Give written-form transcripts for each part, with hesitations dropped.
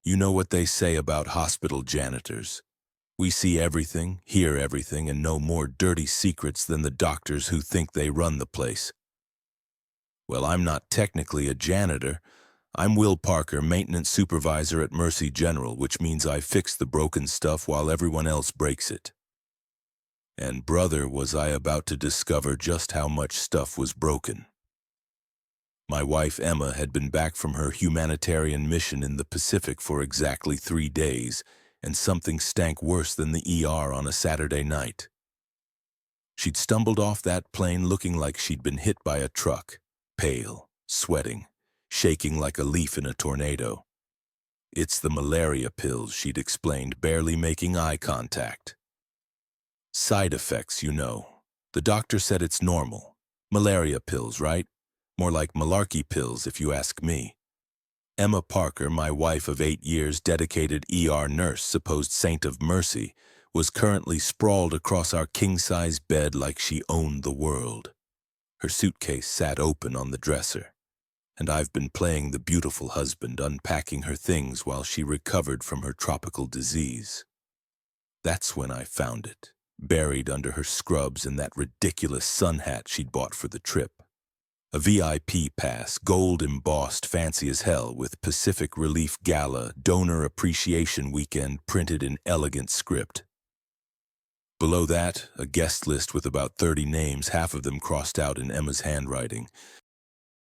You know what they say about hospital janitors. We see everything, hear everything, and know more dirty secrets than the doctors who think they run the place. Well, I'm not technically a janitor. I'm Will Parker, maintenance supervisor at Mercy General, which means I fix the broken stuff while everyone else breaks it. And brother, was I about to discover just how much stuff was broken. My wife Emma had been back from her humanitarian mission in the Pacific for exactly 3 days, and something stank worse than the ER on a Saturday night. She'd stumbled off that plane looking like she'd been hit by a truck, pale, sweating, shaking like a leaf in a tornado. It's the malaria pills, she'd explained, barely making eye contact. Side effects, you know. The doctor said it's normal. Malaria pills, right? More like malarkey pills, if you ask me. Emma Parker, my wife of 8 years, dedicated ER nurse, supposed saint of mercy, was currently sprawled across our king-size bed like she owned the world. Her suitcase sat open on the dresser, and I've been playing the beautiful husband, unpacking her things while she recovered from her tropical disease. That's when I found it, buried under her scrubs in that ridiculous sun hat she'd bought for the trip. A VIP pass, gold embossed, fancy as hell, with Pacific Relief Gala, Donor Appreciation Weekend printed in elegant script. Below that, a guest list with about 30 names, half of them crossed out in Emma's handwriting.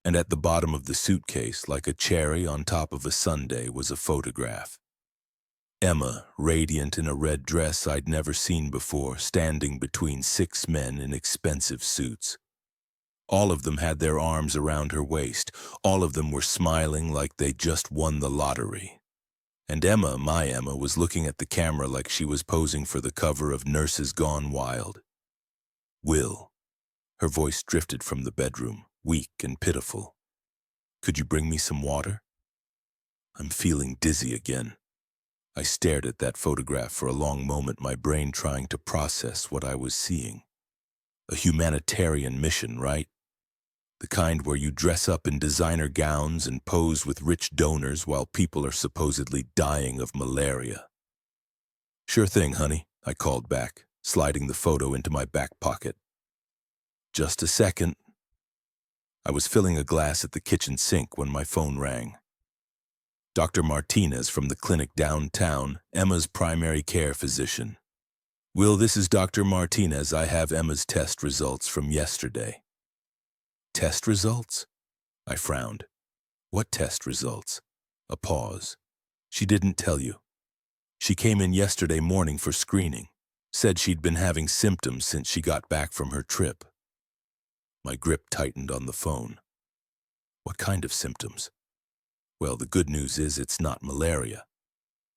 And at the bottom of the suitcase, like a cherry on top of a sundae, was a photograph. Emma, radiant in a red dress I'd never seen before, standing between 6 men in expensive suits. All of them had their arms around her waist. All of them were smiling like they just won the lottery. And Emma, my Emma, was looking at the camera like she was posing for the cover of Nurses Gone Wild. Will. Her voice drifted from the bedroom, weak and pitiful. Could you bring me some water? I'm feeling dizzy again. I stared at that photograph for a long moment, my brain trying to process what I was seeing. A humanitarian mission, right? The kind where you dress up in designer gowns and pose with rich donors while people are supposedly dying of malaria. Sure thing, honey, I called back, sliding the photo into my back pocket. Just a second. I was filling a glass at the kitchen sink when my phone rang. Dr. Martinez from the clinic downtown, Emma's primary care physician. Will, this is Dr. Martinez. I have Emma's test results from yesterday. Test results? I frowned. What test results? A pause. She didn't tell you. She came in yesterday morning for screening. Said she'd been having symptoms since she got back from her trip. My grip tightened on the phone. What kind of symptoms? Well, the good news is it's not malaria.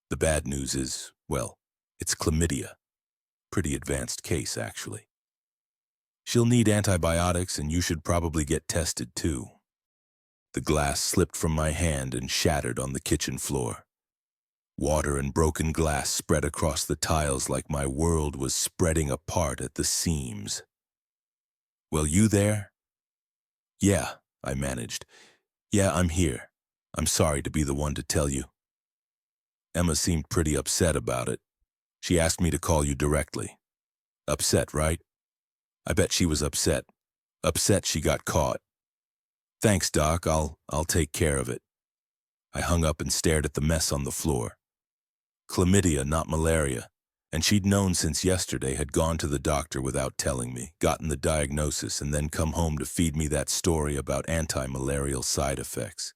The bad news is, well, it's chlamydia. Pretty advanced case, actually. She'll need antibiotics, and you should probably get tested too. The glass slipped from my hand and shattered on the kitchen floor. Water and broken glass spread across the tiles like my world was spreading apart at the seams. Well, you there? Yeah, I managed. Yeah, I'm here. I'm sorry to be the one to tell you. Emma seemed pretty upset about it. She asked me to call you directly. Upset, right? I bet she was upset. Upset she got caught. Thanks, Doc. I'll take care of it. I hung up and stared at the mess on the floor. Chlamydia, not malaria. And she'd known since yesterday, had gone to the doctor without telling me, gotten the diagnosis, and then come home to feed me that story about anti-malarial side effects.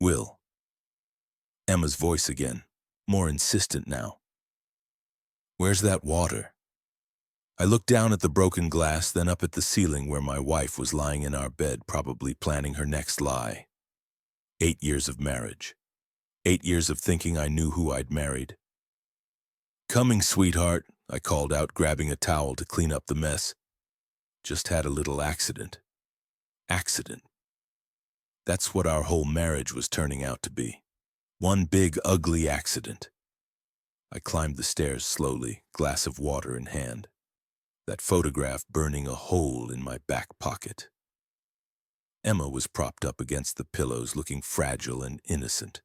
Will. Emma's voice again, more insistent now. Where's that water? I looked down at the broken glass, then up at the ceiling where my wife was lying in our bed, probably planning her next lie. 8 years of marriage. 8 years of thinking I knew who I'd married. Coming, sweetheart, I called out, grabbing a towel to clean up the mess. Just had a little accident. Accident. That's what our whole marriage was turning out to be. One big, ugly accident. I climbed the stairs slowly, glass of water in hand. That photograph burning a hole in my back pocket. Emma was propped up against the pillows, looking fragile and innocent.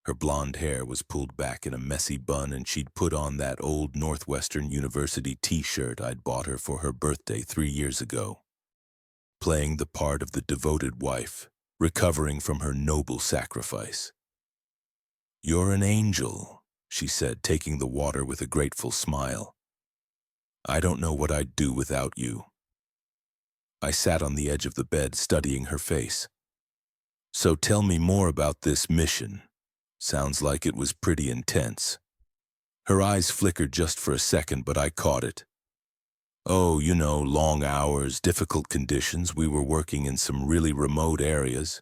Her blonde hair was pulled back in a messy bun, and she'd put on that old Northwestern University t-shirt I'd bought her for her birthday 3 years ago, playing the part of the devoted wife, recovering from her noble sacrifice. "You're an angel," she said, taking the water with a grateful smile. "I don't know what I'd do without you." I sat on the edge of the bed, studying her face. "So tell me more about this mission. Sounds like it was pretty intense." Her eyes flickered just for a second, but I caught it. "Oh, you know, long hours, difficult conditions. We were working in some really remote areas.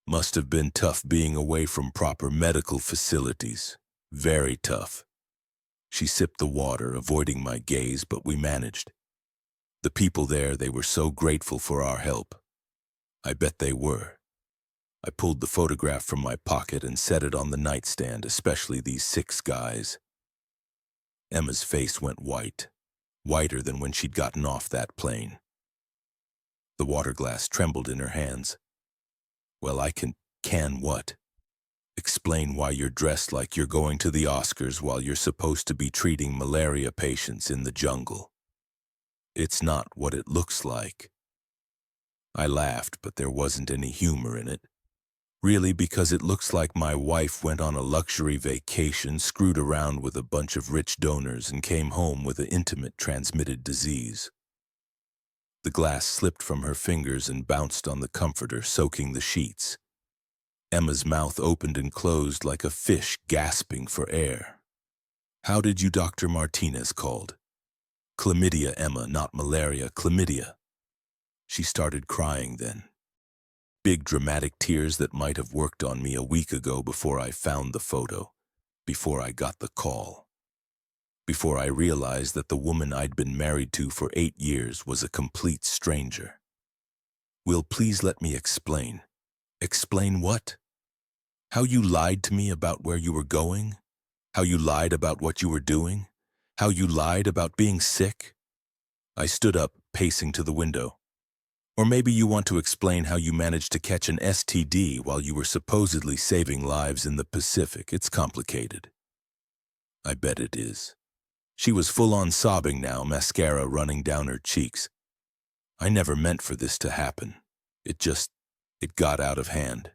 Must have been tough being away from proper medical facilities. Very tough." She sipped the water, avoiding my gaze, but we managed. "The people there, they were so grateful for our help." I bet they were. I pulled the photograph from my pocket and set it on the nightstand, especially these 6 guys. Emma's face went white, whiter than when she'd gotten off that plane. The water glass trembled in her hands. "Well, I can what? Explain why you're dressed like you're going to the Oscars while you're supposed to be treating malaria patients in the jungle. It's not what it looks like." I laughed, but there wasn't any humor in it. Really, because it looks like my wife went on a luxury vacation, screwed around with a bunch of rich donors, and came home with an intimate transmitted disease. The glass slipped from her fingers and bounced on the comforter, soaking the sheets. Emma's mouth opened and closed like a fish gasping for air. "How did you Dr. Martinez called?" "Chlamydia, Emma, not malaria, chlamydia." She started crying then. Big dramatic tears that might have worked on me a week ago, before I found the photo, before I got the call, before I realized that the woman I'd been married to for 8 years was a complete stranger. "Will, please let me explain." "Explain what?" "How you lied to me about where you were going, how you lied about what you were doing, how you lied about being sick." I stood up, pacing to the window. "Or maybe you want to explain how you managed to catch an STD while you were supposedly saving lives in the Pacific. It's complicated." I bet it is. She was full-on sobbing now, mascara running down her cheeks. "I never meant for this to happen. It got out of hand."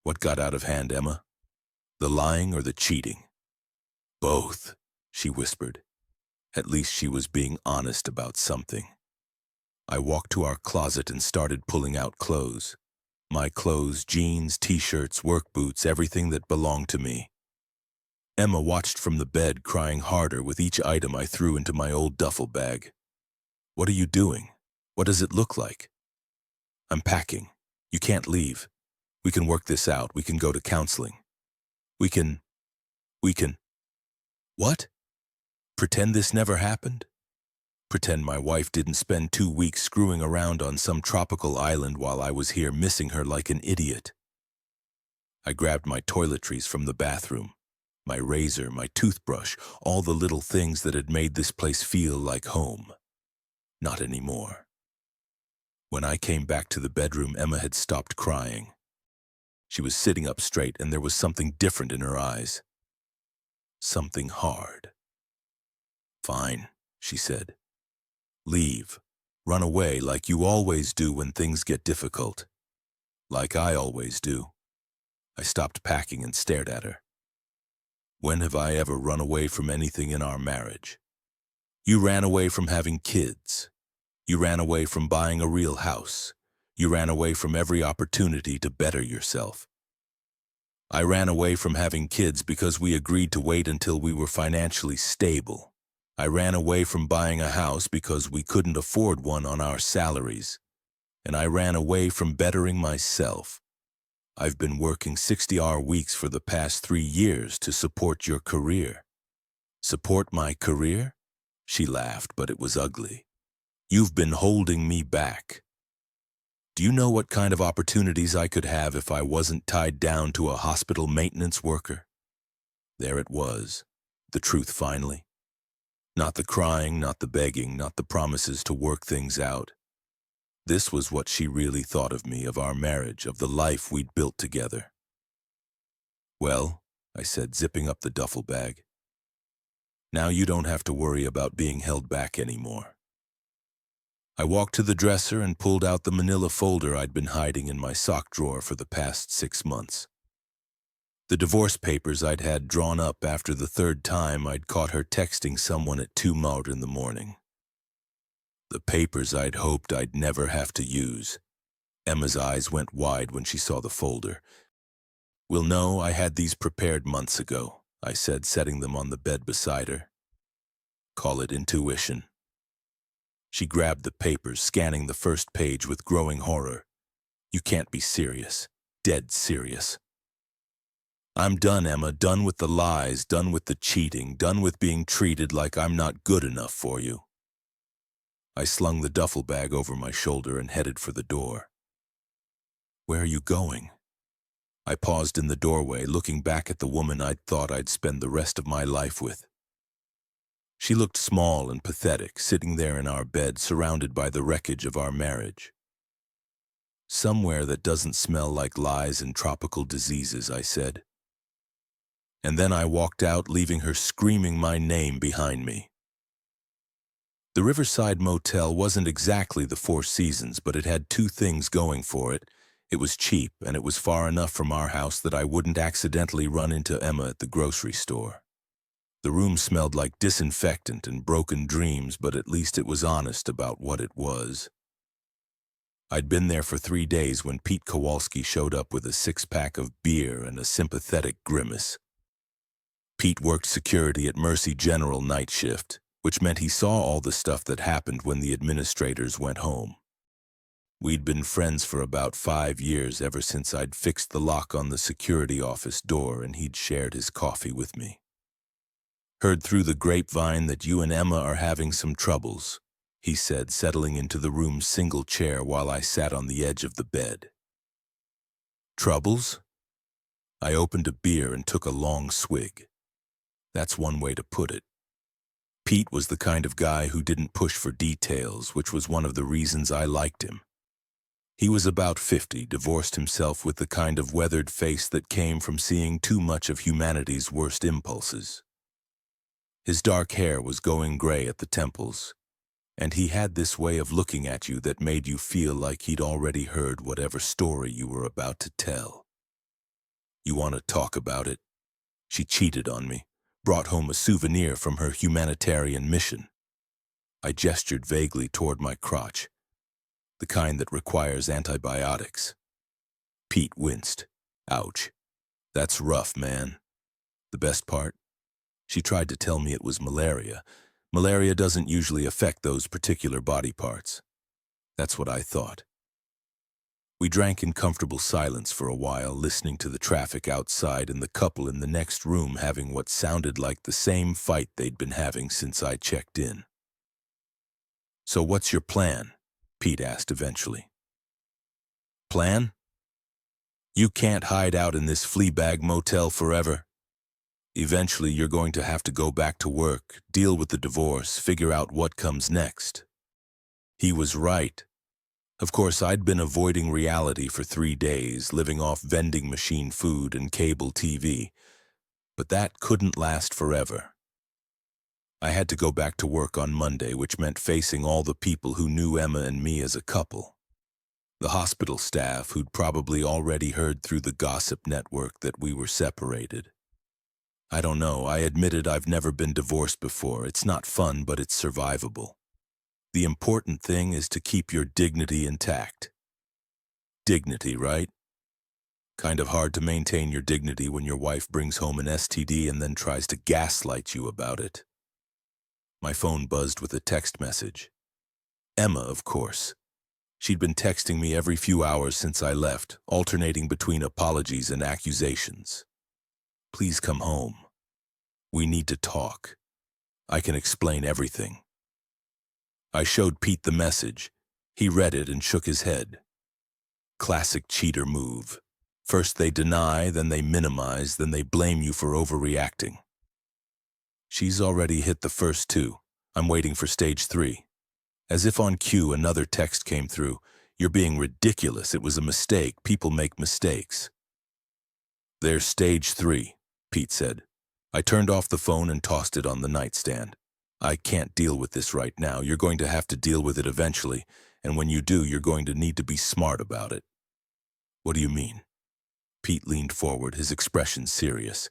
"What got out of hand, Emma? The lying or the cheating?" "Both," she whispered. At least she was being honest about something. I walked to our closet and started pulling out clothes. My clothes, jeans, t-shirts, work boots, everything that belonged to me. Emma watched from the bed, crying harder with each item I threw into my old duffel bag. "What are you doing? What does it look like?" "I'm packing. You can't leave. We can work this out. We can go to counseling. We can... What? Pretend this never happened? Pretend my wife didn't spend 2 weeks screwing around on some tropical island while I was here missing her like an idiot." I grabbed my toiletries from the bathroom, my razor, my toothbrush, all the little things that had made this place feel like home. Not anymore. When I came back to the bedroom, Emma had stopped crying. She was sitting up straight, and there was something different in her eyes. Something hard. "Fine," she said. "Leave. Run away like you always do when things get difficult. Like I always do." I stopped packing and stared at her. "When have I ever run away from anything in our marriage? You ran away from having kids. You ran away from buying a real house. You ran away from every opportunity to better yourself. I ran away from having kids because we agreed to wait until we were financially stable. I ran away from buying a house because we couldn't afford one on our salaries. And I ran away from bettering myself. I've been working 60-hour weeks for the past 3 years to support your career." "Support my career?" She laughed, but it was ugly. "You've been holding me back. Do you know what kind of opportunities I could have if I wasn't tied down to a hospital maintenance worker?" There it was, the truth finally. Not the crying, not the begging, not the promises to work things out. This was what she really thought of me, of our marriage, of the life we'd built together. Well, I said, zipping up the duffel bag. Now you don't have to worry about being held back anymore. I walked to the dresser and pulled out the manila folder I'd been hiding in my sock drawer for the past 6 months. The divorce papers I'd had drawn up after the third time I'd caught her texting someone at 2 in the morning. The papers I'd hoped I'd never have to use. Emma's eyes went wide when she saw the folder. "Well, no, I had these prepared months ago," I said, setting them on the bed beside her. "Call it intuition." She grabbed the papers, scanning the first page with growing horror. "You can't be serious. Dead serious." "I'm done, Emma, done with the lies, done with the cheating, done with being treated like I'm not good enough for you." I slung the duffel bag over my shoulder and headed for the door. "Where are you going?" I paused in the doorway, looking back at the woman I'd thought I'd spend the rest of my life with. She looked small and pathetic, sitting there in our bed, surrounded by the wreckage of our marriage. "Somewhere that doesn't smell like lies and tropical diseases," I said. And then I walked out, leaving her screaming my name behind me. The Riverside Motel wasn't exactly the Four Seasons, but it had two things going for it. It was cheap, and it was far enough from our house that I wouldn't accidentally run into Emma at the grocery store. The room smelled like disinfectant and broken dreams, but at least it was honest about what it was. I'd been there for 3 days when Pete Kowalski showed up with a 6-pack of beer and a sympathetic grimace. Pete worked security at Mercy General night shift, which meant he saw all the stuff that happened when the administrators went home. We'd been friends for about 5 years, ever since I'd fixed the lock on the security office door and he'd shared his coffee with me. "Heard through the grapevine that you and Emma are having some troubles," he said, settling into the room's single chair while I sat on the edge of the bed. "Troubles?" I opened a beer and took a long swig. That's one way to put it. Pete was the kind of guy who didn't push for details, which was one of the reasons I liked him. He was about 50, divorced himself, with the kind of weathered face that came from seeing too much of humanity's worst impulses. His dark hair was going gray at the temples, and he had this way of looking at you that made you feel like he'd already heard whatever story you were about to tell. "You want to talk about it? She cheated on me, brought home a souvenir from her humanitarian mission." I gestured vaguely toward my crotch, the kind that requires antibiotics. Pete winced. "Ouch. That's rough, man." "The best part? She tried to tell me it was malaria. Malaria doesn't usually affect those particular body parts." That's what I thought. We drank in comfortable silence for a while, listening to the traffic outside and the couple in the next room having what sounded like the same fight they'd been having since I checked in. "So what's your plan?" Pete asked eventually. "Plan? You can't hide out in this fleabag motel forever. Eventually, you're going to have to go back to work, deal with the divorce, figure out what comes next." He was right. Of course, I'd been avoiding reality for 3 days, living off vending machine food and cable TV. But that couldn't last forever. I had to go back to work on Monday, which meant facing all the people who knew Emma and me as a couple. The hospital staff, who'd probably already heard through the gossip network that we were separated. I don't know, I admitted I've never been divorced before. It's not fun, but it's survivable. The important thing is to keep your dignity intact. Dignity, right? Kind of hard to maintain your dignity when your wife brings home an STD and then tries to gaslight you about it. My phone buzzed with a text message. Emma, of course. She'd been texting me every few hours since I left, alternating between apologies and accusations. "Please come home. We need to talk. I can explain everything." I showed Pete the message. He read it and shook his head. Classic cheater move. First they deny, then they minimize, then they blame you for overreacting. "She's already hit the first 2. I'm waiting for stage 3. As if on cue, another text came through. "You're being ridiculous. It was a mistake. People make mistakes." There's stage 3, Pete said. I turned off the phone and tossed it on the nightstand. I can't deal with this right now. You're going to have to deal with it eventually, and when you do, you're going to need to be smart about it. What do you mean? Pete leaned forward, his expression serious.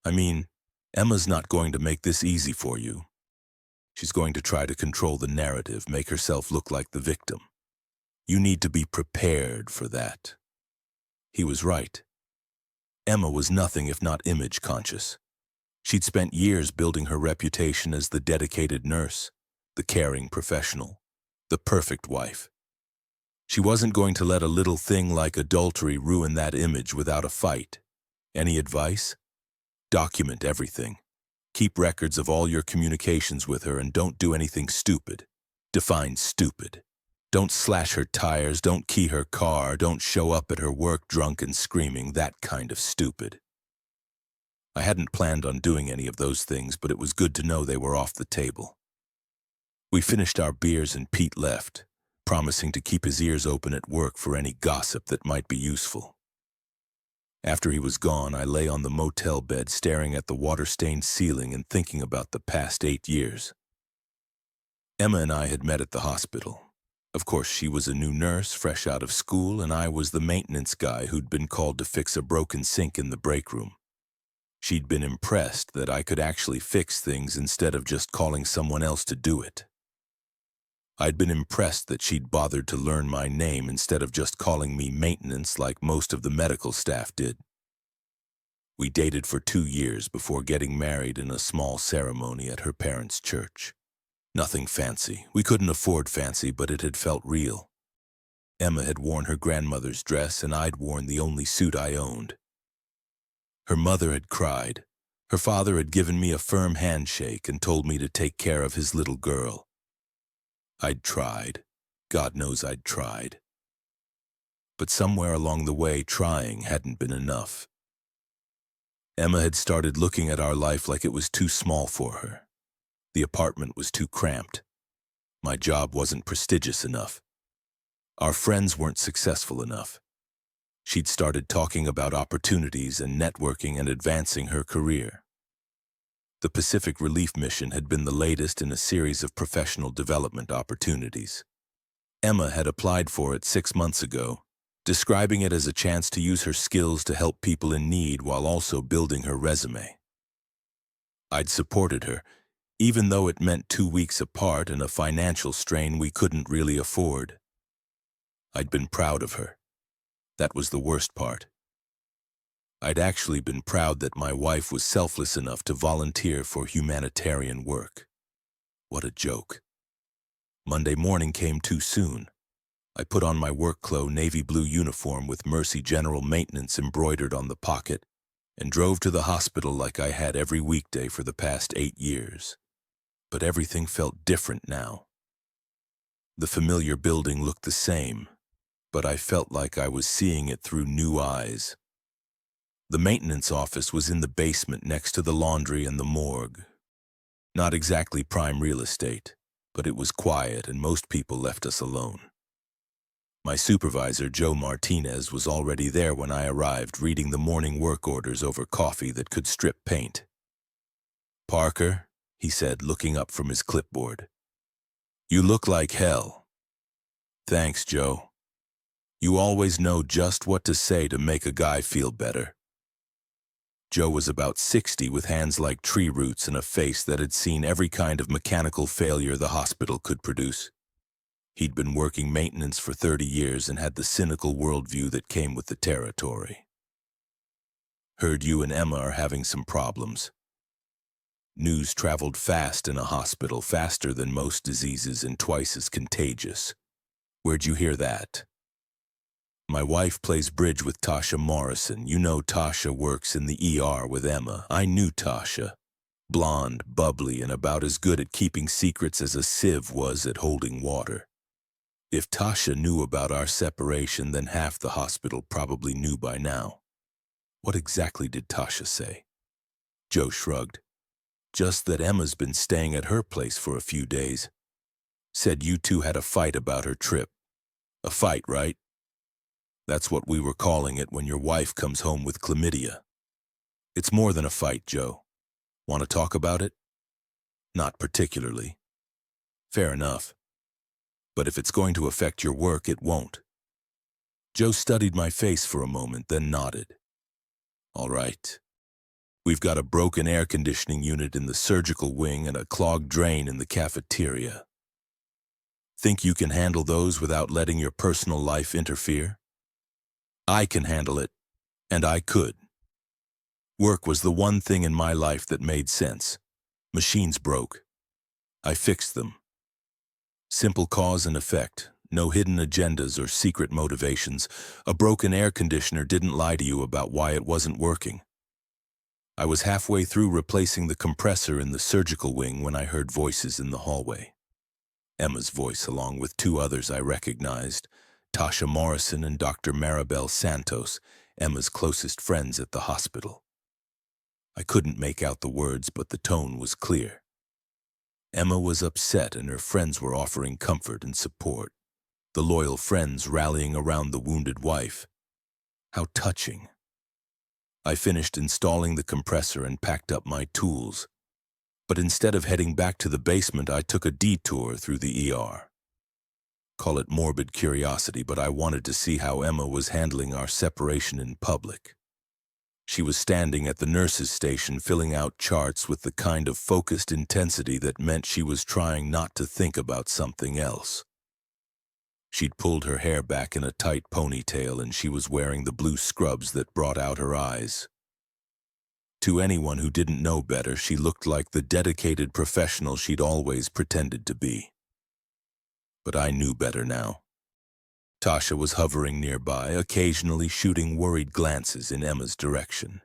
I mean, Emma's not going to make this easy for you. She's going to try to control the narrative, make herself look like the victim. You need to be prepared for that. He was right. Emma was nothing if not image conscious. She'd spent years building her reputation as the dedicated nurse, the caring professional, the perfect wife. She wasn't going to let a little thing like adultery ruin that image without a fight. Any advice? Document everything. Keep records of all your communications with her and don't do anything stupid. Define stupid. Don't slash her tires, don't key her car, don't show up at her work drunk and screaming, that kind of stupid. I hadn't planned on doing any of those things, but it was good to know they were off the table. We finished our beers and Pete left, promising to keep his ears open at work for any gossip that might be useful. After he was gone, I lay on the motel bed staring at the water-stained ceiling and thinking about the past 8 years. Emma and I had met at the hospital. Of course, she was a new nurse, fresh out of school, and I was the maintenance guy who'd been called to fix a broken sink in the break room. She'd been impressed that I could actually fix things instead of just calling someone else to do it. I'd been impressed that she'd bothered to learn my name instead of just calling me maintenance like most of the medical staff did. We dated for 2 years before getting married in a small ceremony at her parents' church. Nothing fancy. We couldn't afford fancy, but it had felt real. Emma had worn her grandmother's dress, and I'd worn the only suit I owned. Her mother had cried. Her father had given me a firm handshake and told me to take care of his little girl. I'd tried. God knows I'd tried. But somewhere along the way, trying hadn't been enough. Emma had started looking at our life like it was too small for her. The apartment was too cramped. My job wasn't prestigious enough. Our friends weren't successful enough. She'd started talking about opportunities and networking and advancing her career. The Pacific Relief Mission had been the latest in a series of professional development opportunities. Emma had applied for it 6 months ago, describing it as a chance to use her skills to help people in need while also building her resume. I'd supported her, even though it meant 2 weeks apart and a financial strain we couldn't really afford. I'd been proud of her. That was the worst part. I'd actually been proud that my wife was selfless enough to volunteer for humanitarian work. What a joke. Monday morning came too soon. I put on my work clothes navy blue uniform with Mercy General Maintenance embroidered on the pocket and drove to the hospital like I had every weekday for the past 8 years. But everything felt different now. The familiar building looked the same, but I felt like I was seeing it through new eyes. The maintenance office was in the basement next to the laundry and the morgue. Not exactly prime real estate, but it was quiet and most people left us alone. My supervisor, Joe Martinez, was already there when I arrived, reading the morning work orders over coffee that could strip paint. "Parker," he said, looking up from his clipboard. "You look like hell." "Thanks, Joe. You always know just what to say to make a guy feel better." Joe was about 60 with hands like tree roots and a face that had seen every kind of mechanical failure the hospital could produce. He'd been working maintenance for 30 years and had the cynical worldview that came with the territory. "Heard you and Emma are having some problems." News traveled fast in a hospital, faster than most diseases and twice as contagious. "Where'd you hear that?" "My wife plays bridge with Tasha Morrison. You know Tasha works in the ER with Emma. I knew Tasha. Blonde, bubbly, and about as good at keeping secrets as a sieve was at holding water. If Tasha knew about our separation, then half the hospital probably knew by now." "What exactly did Tasha say?" Joe shrugged. "Just that Emma's been staying at her place for a few days. Said you two had a fight about her trip. A fight, right?" That's what we were calling it when your wife comes home with chlamydia. It's more than a fight, Joe. Want to talk about it? Not particularly. Fair enough. But if it's going to affect your work, it won't. Joe studied my face for a moment, then nodded. All right. We've got a broken air conditioning unit in the surgical wing and a clogged drain in the cafeteria. Think you can handle those without letting your personal life interfere? I can handle it, and I could. Work was the one thing in my life that made sense. Machines broke. I fixed them. Simple cause and effect, no hidden agendas or secret motivations. A broken air conditioner didn't lie to you about why it wasn't working. I was halfway through replacing the compressor in the surgical wing when I heard voices in the hallway. Emma's voice, along with two others I recognized, Tasha Morrison and Dr. Maribel Santos, Emma's closest friends at the hospital. I couldn't make out the words, but the tone was clear. Emma was upset and her friends were offering comfort and support, the loyal friends rallying around the wounded wife. How touching. I finished installing the compressor and packed up my tools. But instead of heading back to the basement, I took a detour through the ER. Call it morbid curiosity, but I wanted to see how Emma was handling our separation in public. She was standing at the nurse's station filling out charts with the kind of focused intensity that meant she was trying not to think about something else. She'd pulled her hair back in a tight ponytail and she was wearing the blue scrubs that brought out her eyes. To anyone who didn't know better, she looked like the dedicated professional she'd always pretended to be. But I knew better now. Tasha was hovering nearby, occasionally shooting worried glances in Emma's direction.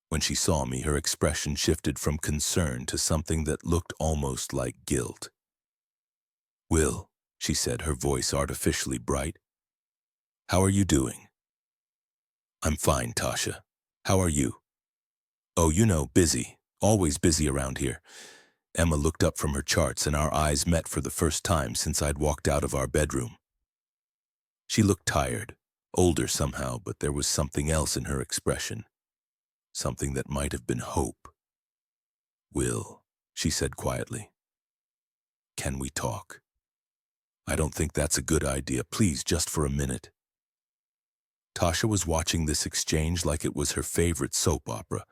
When she saw me, her expression shifted from concern to something that looked almost like guilt. "Will," she said, her voice artificially bright. "How are you doing?" "I'm fine, Tasha. How are you?" "Oh, you know, busy. Always busy around here." Emma looked up from her charts and our eyes met for the first time since I'd walked out of our bedroom. She looked tired, older somehow, but there was something else in her expression. Something that might have been hope. "Will," she said quietly. "Can we talk?" "I don't think that's a good idea. Please, just for a minute." Tasha was watching this exchange like it was her favorite soap opera,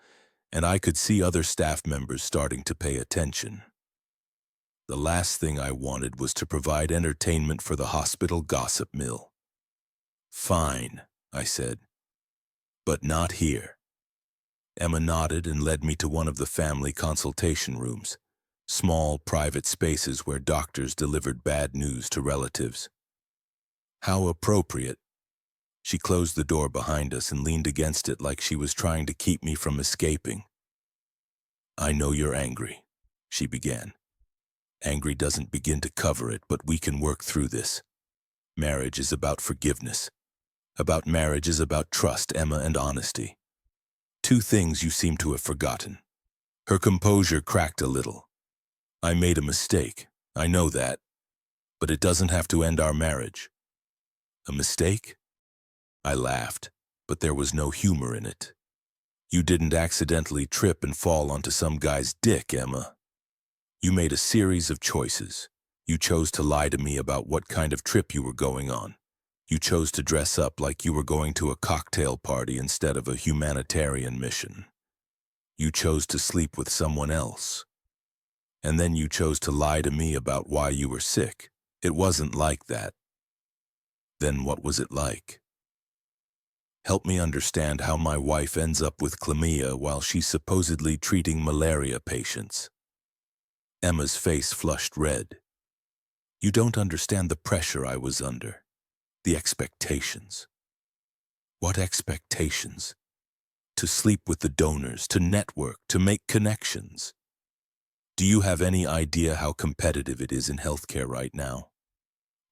and I could see other staff members starting to pay attention. The last thing I wanted was to provide entertainment for the hospital gossip mill. "Fine," I said, "but not here." Emma nodded and led me to one of the family consultation rooms, small private spaces where doctors delivered bad news to relatives. How appropriate. She closed the door behind us and leaned against it like she was trying to keep me from escaping. "I know you're angry," she began. "Angry doesn't begin to cover it, but we can work through this. Marriage is about forgiveness. Marriage is about trust, Emma, and honesty. Two things you seem to have forgotten." Her composure cracked a little. "I made a mistake. I know that. But it doesn't have to end our marriage." "A mistake?" I laughed, but there was no humor in it. "You didn't accidentally trip and fall onto some guy's dick, Emma. You made a series of choices. You chose to lie to me about what kind of trip you were going on. You chose to dress up like you were going to a cocktail party instead of a humanitarian mission. You chose to sleep with someone else. And then you chose to lie to me about why you were sick. It wasn't like that." "Then what was it like?" "Help me understand how my wife ends up with chlamydia while she's supposedly treating malaria patients." Emma's face flushed red. "You don't understand the pressure I was under. The expectations." "What expectations?" "To sleep with the donors, to network, to make connections. Do you have any idea how competitive it is in healthcare right now?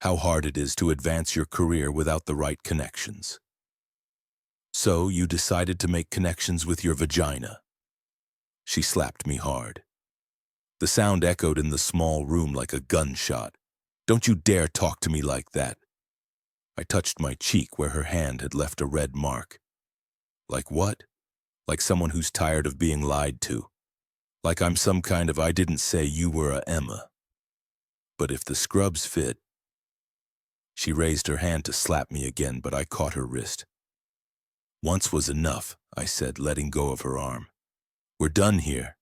How hard it is to advance your career without the right connections? So you decided to make connections with your vagina." She slapped me hard. The sound echoed in the small room like a gunshot. "Don't you dare talk to me like that." I touched my cheek where her hand had left a red mark. Like what? Like someone who's tired of being lied to. Like I'm some kind of I didn't say you were a Emma. But if the scrubs fit. She raised her hand to slap me again, but I caught her wrist. Once was enough, I said, letting go of her arm. We're done here.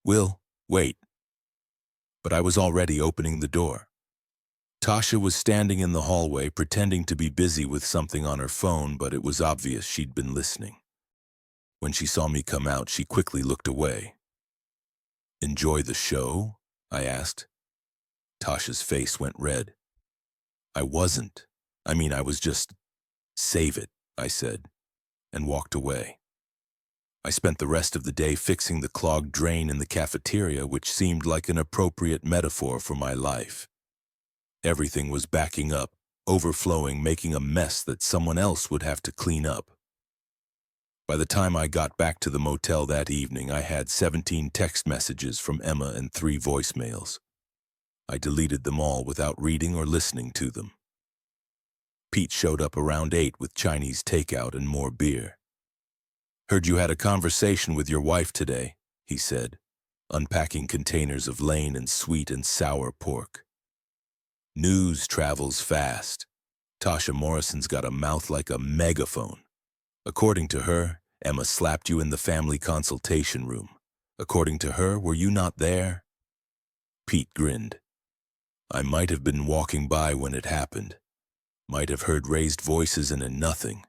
Will, wait. But I was already opening the door. Tasha was standing in the hallway, pretending to be busy with something on her phone, but it was obvious she'd been listening. When she saw me come out, she quickly looked away. Enjoy the show? I asked. Tasha's face went red. I wasn't. I was just... Save it, I said, and walked away. I spent the rest of the day fixing the clogged drain in the cafeteria, which seemed like an appropriate metaphor for my life. Everything was backing up, overflowing, making a mess that someone else would have to clean up. By the time I got back to the motel that evening, I had 17 text messages from Emma and 3 voicemails. I deleted them all without reading or listening to them. Pete showed up around 8 with Chinese takeout and more beer. Heard you had a conversation with your wife today, he said, unpacking containers of lean and sweet and sour pork. News travels fast. Tasha Morrison's got a mouth like a megaphone. According to her, Emma slapped you in the family consultation room. According to her, were you not there? Pete grinned. I might have been walking by when it happened. Might have heard raised voices and then nothing.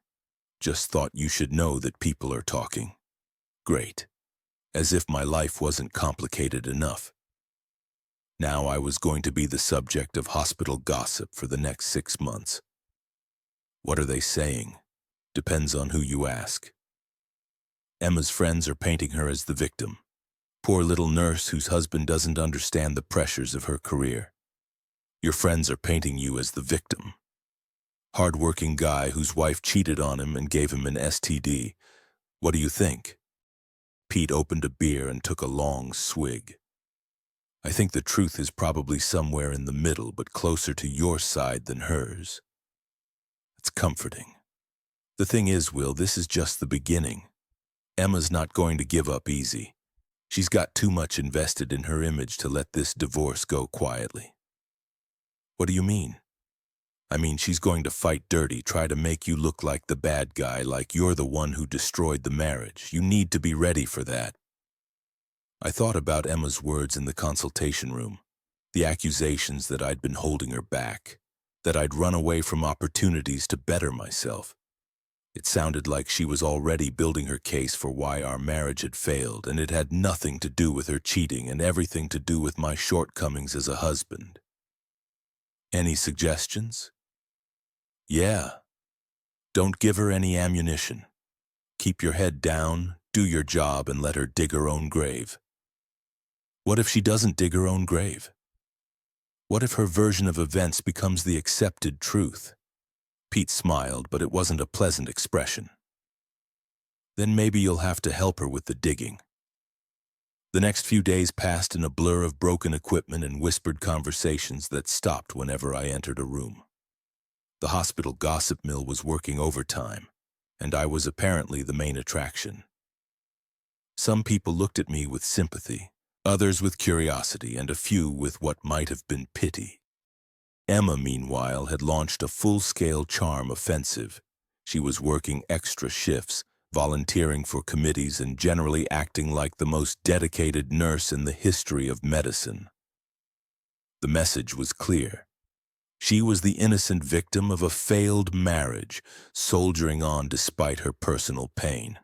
Just thought you should know that people are talking. Great. As if my life wasn't complicated enough. Now I was going to be the subject of hospital gossip for the next 6 months. What are they saying? Depends on who you ask. Emma's friends are painting her as the victim. Poor little nurse whose husband doesn't understand the pressures of her career. Your friends are painting you as the victim. Hard-working guy whose wife cheated on him and gave him an STD. What do you think? Pete opened a beer and took a long swig. I think the truth is probably somewhere in the middle, but closer to your side than hers. It's comforting. The thing is, Will, this is just the beginning. Emma's not going to give up easy. She's got too much invested in her image to let this divorce go quietly. What do you mean? She's going to fight dirty, try to make you look like the bad guy, like you're the one who destroyed the marriage. You need to be ready for that. I thought about Emma's words in the consultation room, the accusations that I'd been holding her back, that I'd run away from opportunities to better myself. It sounded like she was already building her case for why our marriage had failed, and it had nothing to do with her cheating and everything to do with my shortcomings as a husband. Any suggestions? Yeah. Don't give her any ammunition. Keep your head down, do your job, and let her dig her own grave. What if she doesn't dig her own grave? What if her version of events becomes the accepted truth? Pete smiled, but it wasn't a pleasant expression. Then maybe you'll have to help her with the digging. The next few days passed in a blur of broken equipment and whispered conversations that stopped whenever I entered a room. The hospital gossip mill was working overtime, and I was apparently the main attraction. Some people looked at me with sympathy, others with curiosity, and a few with what might have been pity. Emma, meanwhile, had launched a full-scale charm offensive. She was working extra shifts, volunteering for committees, and generally acting like the most dedicated nurse in the history of medicine. The message was clear. She was the innocent victim of a failed marriage, soldiering on despite her personal pain.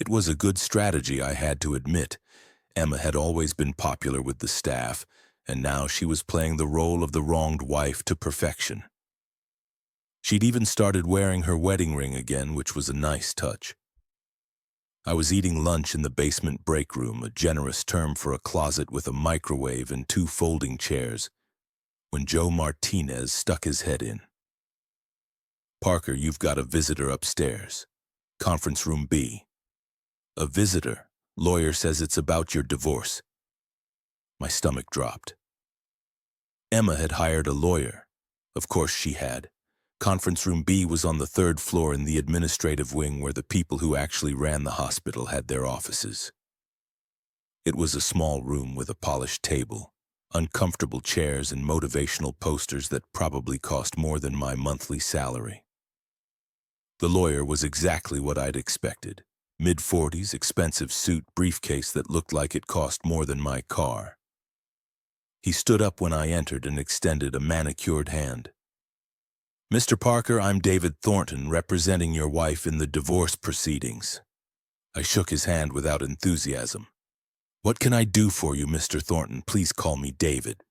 It was a good strategy, I had to admit. Emma had always been popular with the staff, and now she was playing the role of the wronged wife to perfection. She'd even started wearing her wedding ring again, which was a nice touch. I was eating lunch in the basement break room, a generous term for a closet with a microwave and 2 folding chairs, when Joe Martinez stuck his head in. Parker, you've got a visitor upstairs. Conference room B. A visitor. Lawyer says it's about your divorce. My stomach dropped. Emma had hired a lawyer. Of course she had. Conference room B was on the third floor in the administrative wing where the people who actually ran the hospital had their offices. It was a small room with a polished table, uncomfortable chairs and motivational posters that probably cost more than my monthly salary. The lawyer was exactly what I'd expected. Mid-40s, expensive suit, briefcase that looked like it cost more than my car. He stood up when I entered and extended a manicured hand. "Mr. Parker, I'm David Thornton, representing your wife in the divorce proceedings." I shook his hand without enthusiasm. "What can I do for you, Mr. Thornton? Please call me David."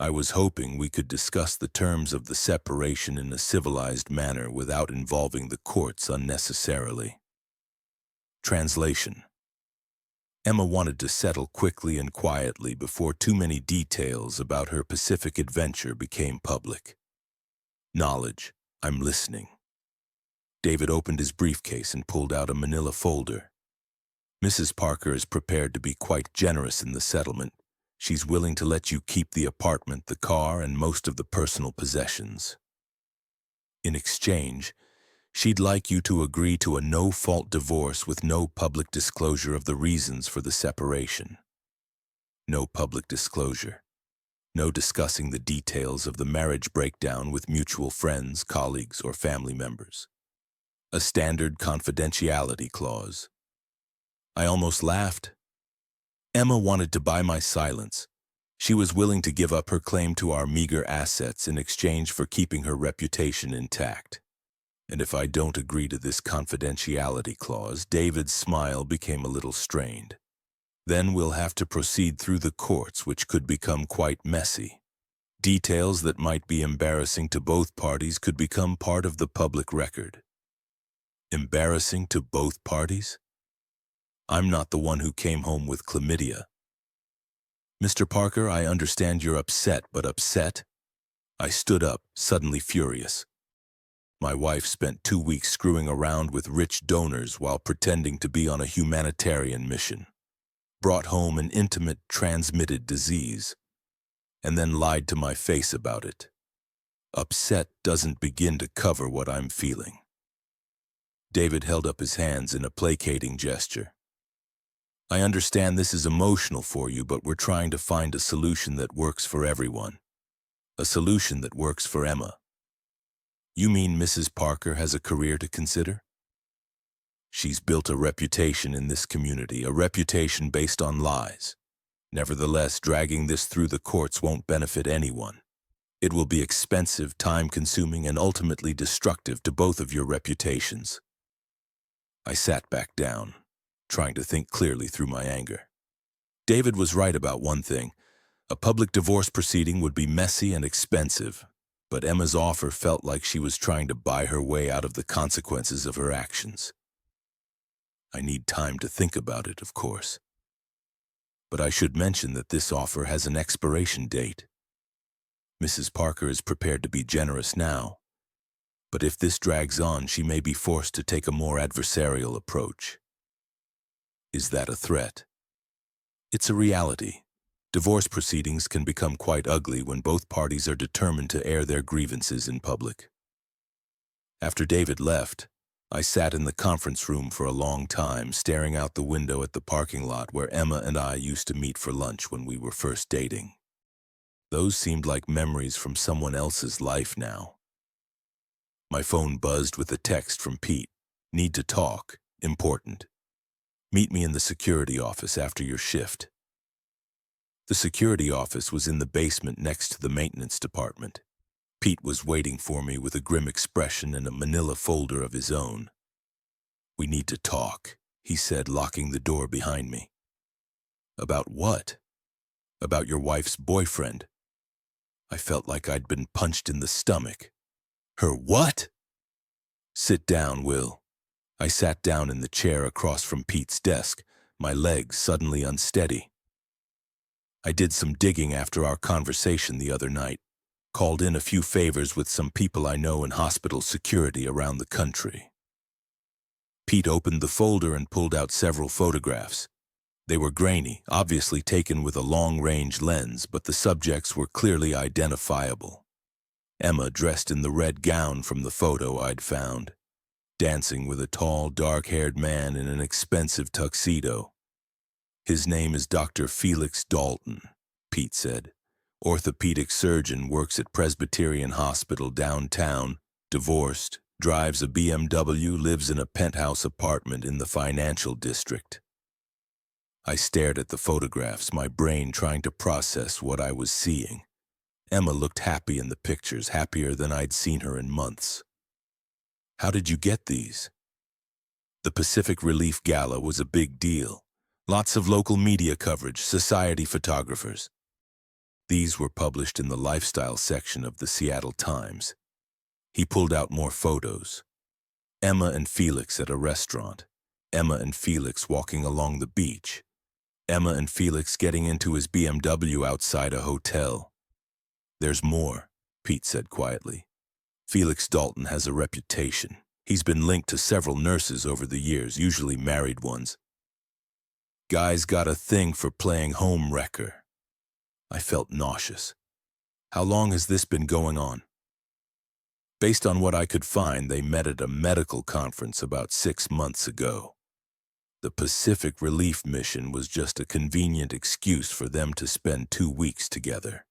I was hoping we could discuss the terms of the separation in a civilized manner without involving the courts unnecessarily. Translation. Emma wanted to settle quickly and quietly before too many details about her Pacific adventure became public. Knowledge. I'm listening. David opened his briefcase and pulled out a manila folder. "Mrs. Parker is prepared to be quite generous in the settlement. She's willing to let you keep the apartment, the car, and most of the personal possessions. In exchange, she'd like you to agree to a no-fault divorce with no public disclosure of the reasons for the separation. No public disclosure. No discussing the details of the marriage breakdown with mutual friends, colleagues, or family members. A standard confidentiality clause." I almost laughed. Emma wanted to buy my silence. She was willing to give up her claim to our meager assets in exchange for keeping her reputation intact. And if I don't agree to this confidentiality clause, David's smile became a little strained. Then we'll have to proceed through the courts, which could become quite messy. Details that might be embarrassing to both parties could become part of the public record. Embarrassing to both parties? I'm not the one who came home with chlamydia. "Mr. Parker, I understand you're upset, but upset?" I stood up, suddenly furious. My wife spent 2 weeks screwing around with rich donors while pretending to be on a humanitarian mission. Brought home an intimate, transmitted disease, and then lied to my face about it. Upset doesn't begin to cover what I'm feeling. David held up his hands in a placating gesture. "I understand this is emotional for you, but we're trying to find a solution that works for everyone. A solution that works for Emma." "You mean Mrs. Parker has a career to consider?" "She's built a reputation in this community, a reputation based on lies. Nevertheless, dragging this through the courts won't benefit anyone. It will be expensive, time-consuming, and ultimately destructive to both of your reputations." I sat back down, trying to think clearly through my anger. David was right about one thing. A public divorce proceeding would be messy and expensive, but Emma's offer felt like she was trying to buy her way out of the consequences of her actions. I need time to think about it, of course. But I should mention that this offer has an expiration date. Mrs. Parker is prepared to be generous now, but if this drags on, she may be forced to take a more adversarial approach. Is that a threat? It's a reality. Divorce proceedings can become quite ugly when both parties are determined to air their grievances in public. After David left, I sat in the conference room for a long time, staring out the window at the parking lot where Emma and I used to meet for lunch when we were first dating. Those seemed like memories from someone else's life now. My phone buzzed with a text from Pete. "Need to talk. Important. Meet me in the security office after your shift." The security office was in the basement next to the maintenance department. Pete was waiting for me with a grim expression and a manila folder of his own. "We need to talk," he said, locking the door behind me. "About what?" "About your wife's boyfriend." I felt like I'd been punched in the stomach. "Her what?" "Sit down, Will." I sat down in the chair across from Pete's desk, my legs suddenly unsteady. I did some digging after our conversation the other night, called in a few favors with some people I know in hospital security around the country. Pete opened the folder and pulled out several photographs. They were grainy, obviously taken with a long-range lens, but the subjects were clearly identifiable. Emma dressed in the red gown from the photo I'd found, dancing with a tall, dark-haired man in an expensive tuxedo. His name is Dr. Felix Dalton, Pete said. Orthopedic surgeon, works at Presbyterian Hospital downtown, divorced, drives a BMW, lives in a penthouse apartment in the financial district. I stared at the photographs, my brain trying to process what I was seeing. Emma looked happy in the pictures, happier than I'd seen her in months. How did you get these? The Pacific Relief Gala was a big deal. Lots of local media coverage, society photographers. These were published in the lifestyle section of the Seattle Times. He pulled out more photos. Emma and Felix at a restaurant. Emma and Felix walking along the beach. Emma and Felix getting into his BMW outside a hotel. There's more, Pete said quietly. Felix Dalton has a reputation. He's been linked to several nurses over the years, usually married ones. Guy's got a thing for playing home wrecker. I felt nauseous. How long has this been going on? Based on what I could find, they met at a medical conference about 6 months ago. The Pacific Relief Mission was just a convenient excuse for them to spend 2 weeks together.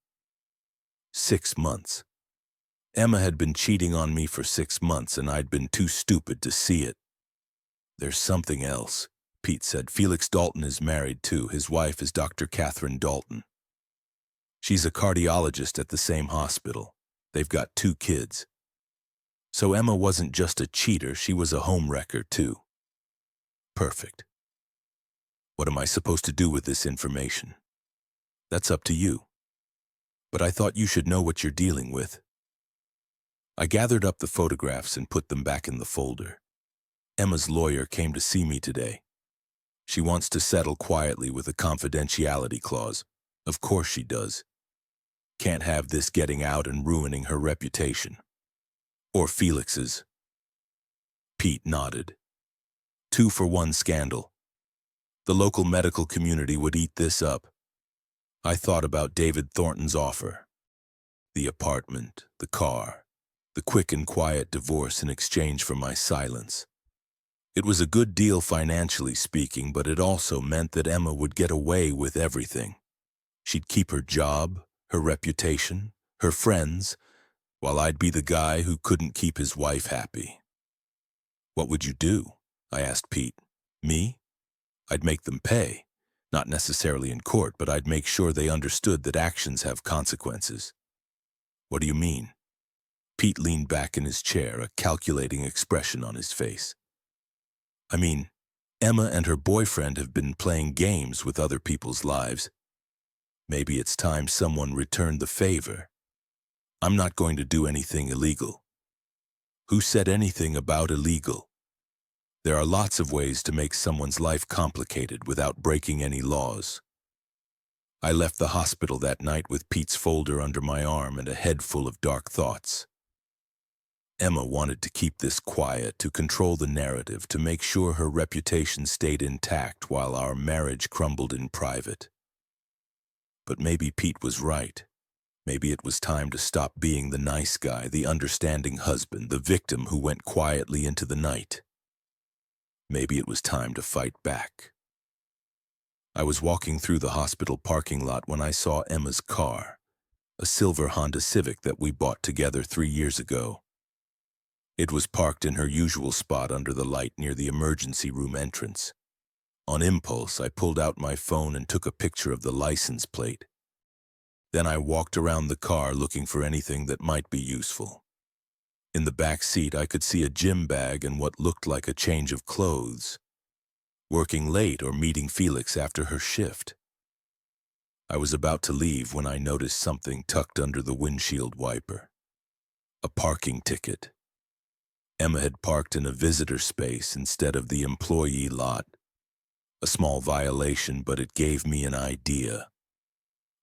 6 months. Emma had been cheating on me for 6 months, and I'd been too stupid to see it. There's something else, Pete said. Felix Dalton is married too. His wife is Dr. Catherine Dalton. She's a cardiologist at the same hospital. They've got 2 kids. So Emma wasn't just a cheater, she was a homewrecker too. Perfect. What am I supposed to do with this information? That's up to you. But I thought you should know what you're dealing with. I gathered up the photographs and put them back in the folder. Emma's lawyer came to see me today. She wants to settle quietly with a confidentiality clause. Of course she does. Can't have this getting out and ruining her reputation. Or Felix's. Pete nodded. 2-for-1 scandal. The local medical community would eat this up. I thought about David Thornton's offer. The apartment, the car, the quick and quiet divorce in exchange for my silence. It was a good deal financially speaking, but it also meant that Emma would get away with everything. She'd keep her job, her reputation, her friends, while I'd be the guy who couldn't keep his wife happy. What would you do? I asked Pete. Me? I'd make them pay. Not necessarily in court, but I'd make sure they understood that actions have consequences. What do you mean? Pete leaned back in his chair, a calculating expression on his face. I mean, Emma and her boyfriend have been playing games with other people's lives. Maybe it's time someone returned the favor. I'm not going to do anything illegal. Who said anything about illegal? There are lots of ways to make someone's life complicated without breaking any laws. I left the hospital that night with Pete's folder under my arm and a head full of dark thoughts. Emma wanted to keep this quiet, to control the narrative, to make sure her reputation stayed intact while our marriage crumbled in private. But maybe Pete was right. Maybe it was time to stop being the nice guy, the understanding husband, the victim who went quietly into the night. Maybe it was time to fight back. I was walking through the hospital parking lot when I saw Emma's car, a silver Honda Civic that we bought together 3 years ago. It was parked in her usual spot under the light near the emergency room entrance. On impulse, I pulled out my phone and took a picture of the license plate. Then I walked around the car looking for anything that might be useful. In the back seat, I could see a gym bag and what looked like a change of clothes. Working late or meeting Felix after her shift. I was about to leave when I noticed something tucked under the windshield wiper. A parking ticket. Emma had parked in a visitor space instead of the employee lot. A small violation, but it gave me an idea.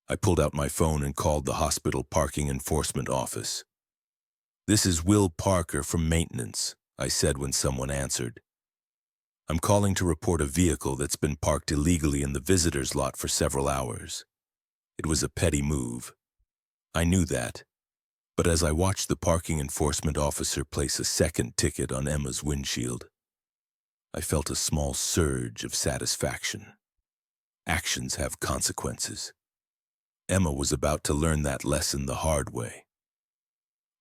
I pulled out my phone and called the hospital parking enforcement office. "This is Will Parker from maintenance," I said when someone answered. "I'm calling to report a vehicle that's been parked illegally in the visitor's lot for several hours." It was a petty move. I knew that. But as I watched the parking enforcement officer place a second ticket on Emma's windshield, I felt a small surge of satisfaction. Actions have consequences. Emma was about to learn that lesson the hard way.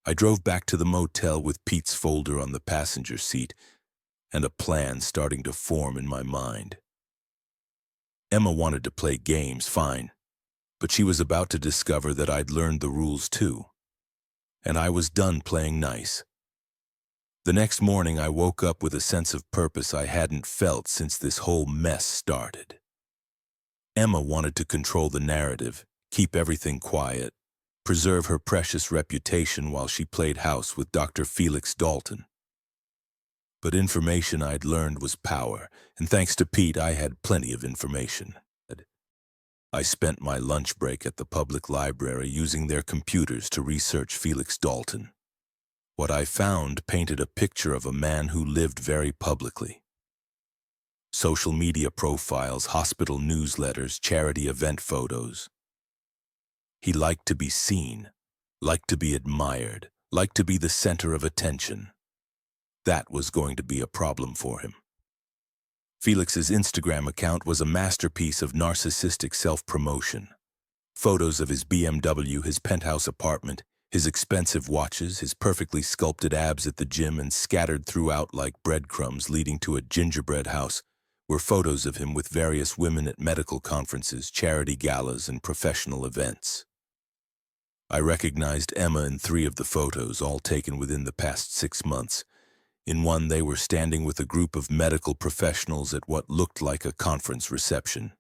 I drove back to the motel with Pete's folder on the passenger seat and a plan starting to form in my mind. Emma wanted to play games, fine, but she was about to discover that I'd learned the rules too, and I was done playing nice. The next morning, I woke up with a sense of purpose I hadn't felt since this whole mess started. Emma wanted to control the narrative, keep everything quiet, preserve her precious reputation while she played house with Dr. Felix Dalton. But information I'd learned was power, and thanks to Pete, I had plenty of information. I spent my lunch break at the public library using their computers to research Felix Dalton. What I found painted a picture of a man who lived very publicly. Social media profiles, hospital newsletters, charity event photos. He liked to be seen, liked to be admired, liked to be the center of attention. That was going to be a problem for him. Felix's Instagram account was a masterpiece of narcissistic self-promotion. Photos of his BMW, his penthouse apartment, his expensive watches, his perfectly sculpted abs at the gym, and scattered throughout like breadcrumbs leading to a gingerbread house were photos of him with various women at medical conferences, charity galas, and professional events. I recognized Emma in 3 of the photos, all taken within the past 6 months. In one, they were standing with a group of medical professionals at what looked like a conference reception.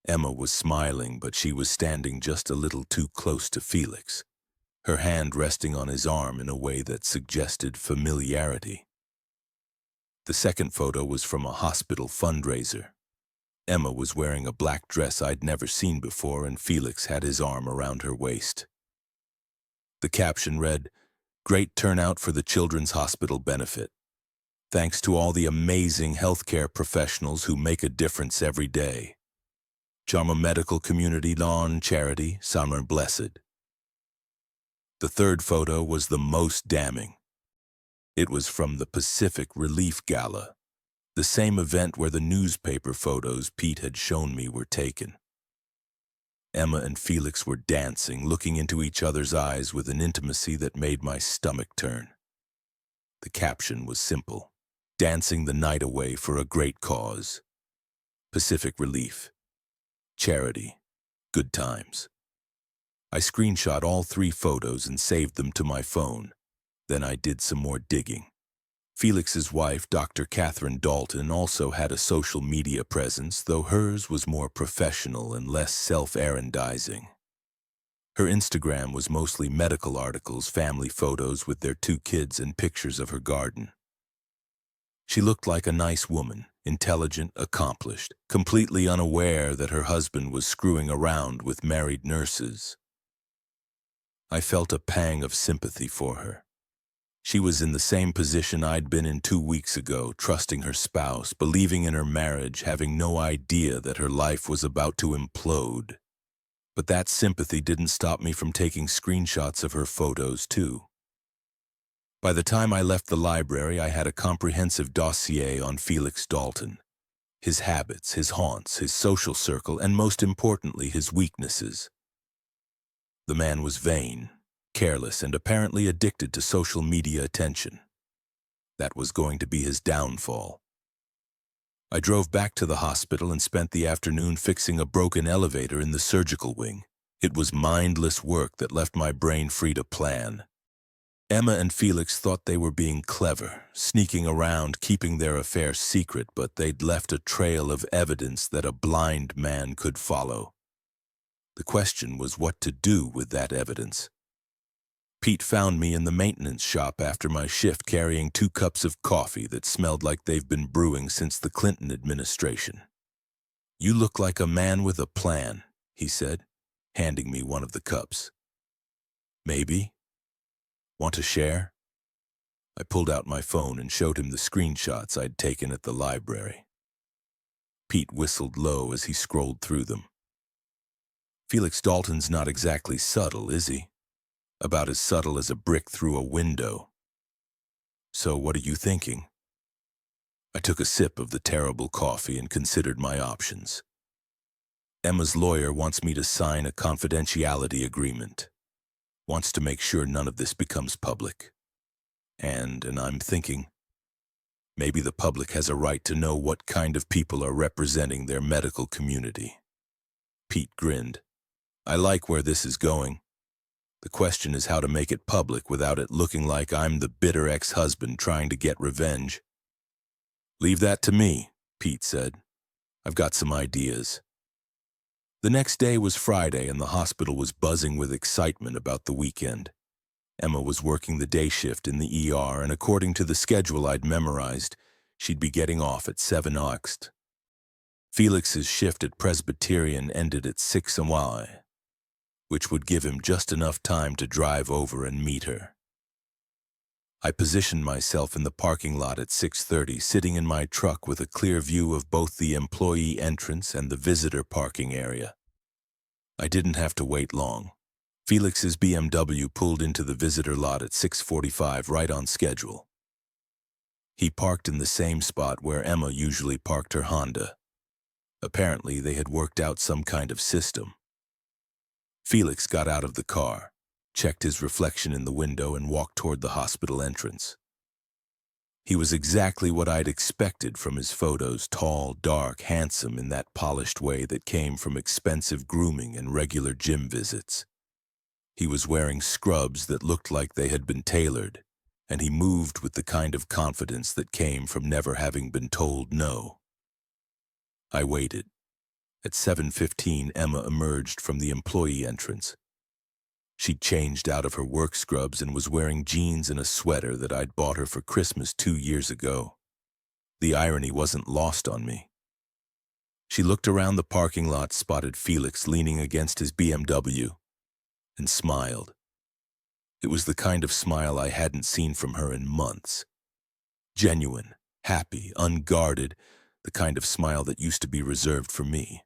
Emma was smiling, but she was standing just a little too close to Felix, her hand resting on his arm in a way that suggested familiarity. The second photo was from a hospital fundraiser. Emma was wearing a black dress I'd never seen before, and Felix had his arm around her waist. The caption read, "Great turnout for the Children's Hospital benefit. Thanks to all the amazing healthcare professionals who make a difference every day. Charma Medical Community Lawn Charity, Summer Blessed." The third photo was the most damning. It was from the Pacific Relief Gala, the same event where the newspaper photos Pete had shown me were taken. Emma and Felix were dancing, looking into each other's eyes with an intimacy that made my stomach turn. The caption was simple: "Dancing the night away for a great cause. Pacific Relief. Charity. Good times." I screenshot all 3 photos and saved them to my phone. Then I did some more digging. Felix's wife, Dr. Catherine Dalton, also had a social media presence, though hers was more professional and less self-aggrandizing. Her Instagram was mostly medical articles, family photos with their 2 kids, and pictures of her garden. She looked like a nice woman, intelligent, accomplished, completely unaware that her husband was screwing around with married nurses. I felt a pang of sympathy for her. She was in the same position I'd been in 2 weeks ago, trusting her spouse, believing in her marriage, having no idea that her life was about to implode. But that sympathy didn't stop me from taking screenshots of her photos, too. By the time I left the library, I had a comprehensive dossier on Felix Dalton. His habits, his haunts, his social circle, and most importantly, his weaknesses. The man was vain, careless, and apparently addicted to social media attention. That was going to be his downfall. I drove back to the hospital and spent the afternoon fixing a broken elevator in the surgical wing. It was mindless work that left my brain free to plan. Emma and Felix thought they were being clever, sneaking around, keeping their affair secret, but they'd left a trail of evidence that a blind man could follow. The question was what to do with that evidence. Pete found me in the maintenance shop after my shift carrying 2 cups of coffee that smelled like they've been brewing since the Clinton administration. "You look like a man with a plan," he said, handing me one of the cups. "Maybe. Want to share?" I pulled out my phone and showed him the screenshots I'd taken at the library. Pete whistled low as he scrolled through them. "Felix Dalton's not exactly subtle, is he?" about as subtle as a brick through a window. So what are you thinking? I took a sip of the terrible coffee and considered my options. Emma's lawyer wants me to sign a confidentiality agreement, wants to make sure none of this becomes public. And I'm thinking, maybe the public has a right to know what kind of people are representing their medical community. Pete grinned. I like where this is going. The question is how to make it public without it looking like I'm the bitter ex-husband trying to get revenge. Leave that to me, Pete said. I've got some ideas. The next day was Friday and the hospital was buzzing with excitement about the weekend. Emma was working the day shift in the ER, and according to the schedule I'd memorized, she'd be getting off at 7 oxt. Felix's shift at Presbyterian ended at 6 am, which would give him just enough time to drive over and meet her. I positioned myself in the parking lot at 6:30, sitting in my truck with a clear view of both the employee entrance and the visitor parking area. I didn't have to wait long. Felix's BMW pulled into the visitor lot at 6:45, right on schedule. He parked in the same spot where Emma usually parked her Honda. Apparently, they had worked out some kind of system. Felix got out of the car, checked his reflection in the window, and walked toward the hospital entrance. He was exactly what I'd expected from his photos, tall, dark, handsome in that polished way that came from expensive grooming and regular gym visits. He was wearing scrubs that looked like they had been tailored, and he moved with the kind of confidence that came from never having been told no. I waited. At 7:15, Emma emerged from the employee entrance. She'd changed out of her work scrubs and was wearing jeans and a sweater that I'd bought her for Christmas 2 years ago. The irony wasn't lost on me. She looked around the parking lot, spotted Felix leaning against his BMW, and smiled. It was the kind of smile I hadn't seen from her in months. Genuine, happy, unguarded, the kind of smile that used to be reserved for me.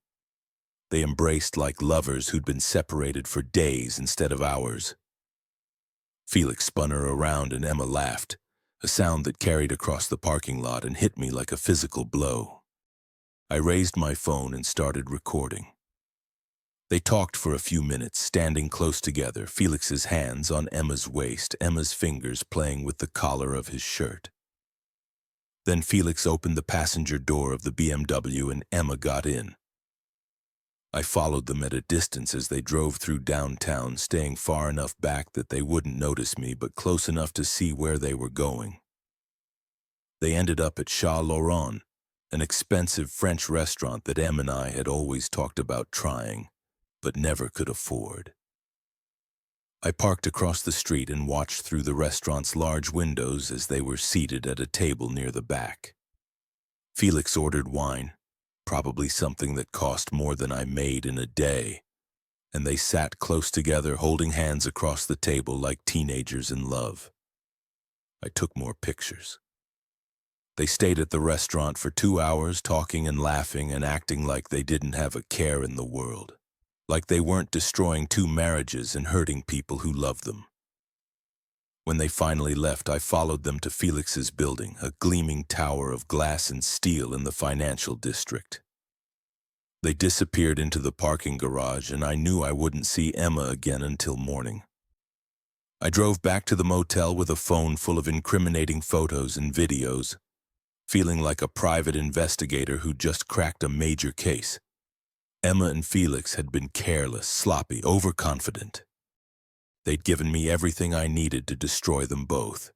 They embraced like lovers who'd been separated for days instead of hours. Felix spun her around and Emma laughed, a sound that carried across the parking lot and hit me like a physical blow. I raised my phone and started recording. They talked for a few minutes, standing close together, Felix's hands on Emma's waist, Emma's fingers playing with the collar of his shirt. Then Felix opened the passenger door of the BMW and Emma got in. I followed them at a distance as they drove through downtown, staying far enough back that they wouldn't notice me, but close enough to see where they were going. They ended up at Chat Laurent, an expensive French restaurant that Em and I had always talked about trying, but never could afford. I parked across the street and watched through the restaurant's large windows as they were seated at a table near the back. Felix ordered wine, probably something that cost more than I made in a day, and they sat close together, holding hands across the table like teenagers in love. I took more pictures. They stayed at the restaurant for 2 hours, talking and laughing and acting like they didn't have a care in the world, like they weren't destroying 2 marriages and hurting people who loved them. When they finally left, I followed them to Felix's building, a gleaming tower of glass and steel in the financial district. They disappeared into the parking garage, and I knew I wouldn't see Emma again until morning. I drove back to the motel with a phone full of incriminating photos and videos, feeling like a private investigator who just cracked a major case. Emma and Felix had been careless, sloppy, overconfident. They'd given me everything I needed to destroy them both.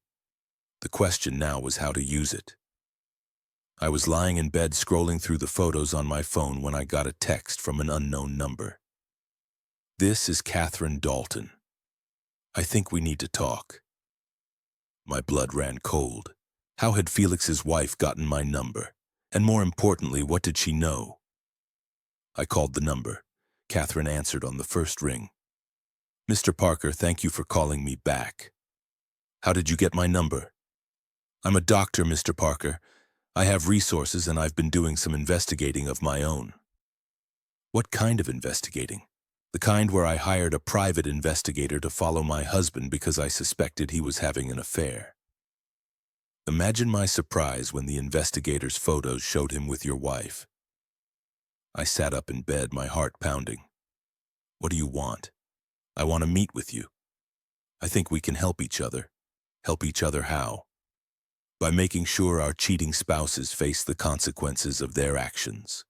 The question now was how to use it. I was lying in bed scrolling through the photos on my phone when I got a text from an unknown number. "This is Catherine Dalton. I think we need to talk." My blood ran cold. How had Felix's wife gotten my number? And more importantly, what did she know? I called the number. Catherine answered on the first ring. "Mr. Parker, thank you for calling me back. How did you get my number?" "I'm a doctor, Mr. Parker. I have resources and I've been doing some investigating of my own." "What kind of investigating?" The kind where I hired a private investigator to follow my husband because I suspected he was having an affair. Imagine my surprise when the investigator's photos showed him with your wife. I sat up in bed, my heart pounding. What do you want? I want to meet with you. I think we can help each other. Help each other how? By making sure our cheating spouses face the consequences of their actions.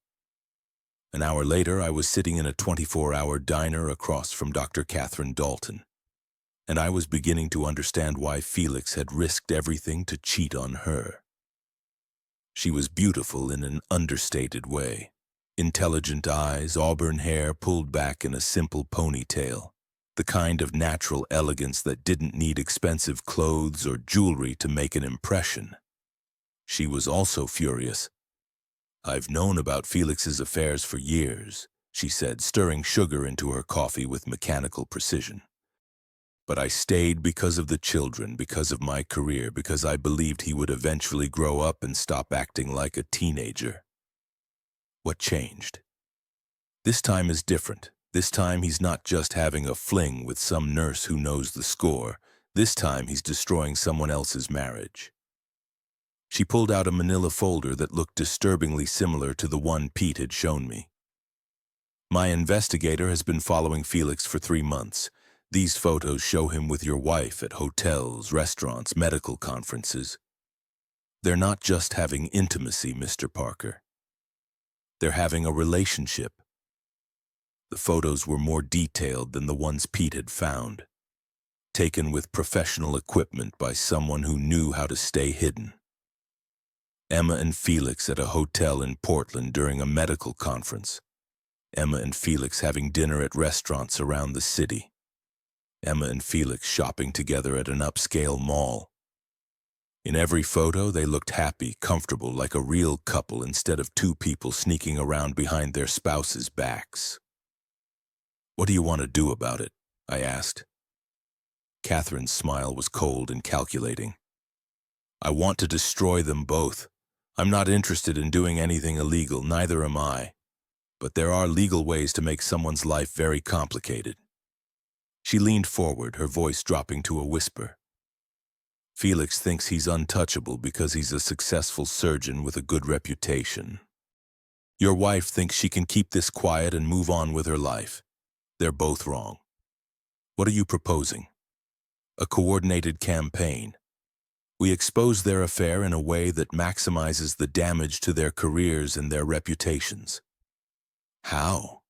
An hour later, I was sitting in a 24-hour diner across from Dr. Catherine Dalton, and I was beginning to understand why Felix had risked everything to cheat on her. She was beautiful in an understated way. Intelligent eyes, auburn hair pulled back in a simple ponytail, the kind of natural elegance that didn't need expensive clothes or jewelry to make an impression. She was also furious. I've known about Felix's affairs for years, she said, stirring sugar into her coffee with mechanical precision. But I stayed because of the children, because of my career, because I believed he would eventually grow up and stop acting like a teenager. What changed? This time is different. This time he's not just having a fling with some nurse who knows the score. This time he's destroying someone else's marriage. She pulled out a manila folder that looked disturbingly similar to the one Pete had shown me. My investigator has been following Felix for 3 months. These photos show him with your wife at hotels, restaurants, medical conferences. They're not just having intimacy, Mr. Parker. They're having a relationship. The photos were more detailed than the ones Pete had found, taken with professional equipment by someone who knew how to stay hidden. Emma and Felix at a hotel in Portland during a medical conference. Emma and Felix having dinner at restaurants around the city. Emma and Felix shopping together at an upscale mall. In every photo, they looked happy, comfortable, like a real couple instead of two people sneaking around behind their spouses' backs. What do you want to do about it? I asked. Catherine's smile was cold and calculating. I want to destroy them both. I'm not interested in doing anything illegal, neither am I. But there are legal ways to make someone's life very complicated. She leaned forward, her voice dropping to a whisper. Felix thinks he's untouchable because he's a successful surgeon with a good reputation. Your wife thinks she can keep this quiet and move on with her life. They're both wrong. What are you proposing? A coordinated campaign. We expose their affair in a way that maximizes the damage to their careers and their reputations. How?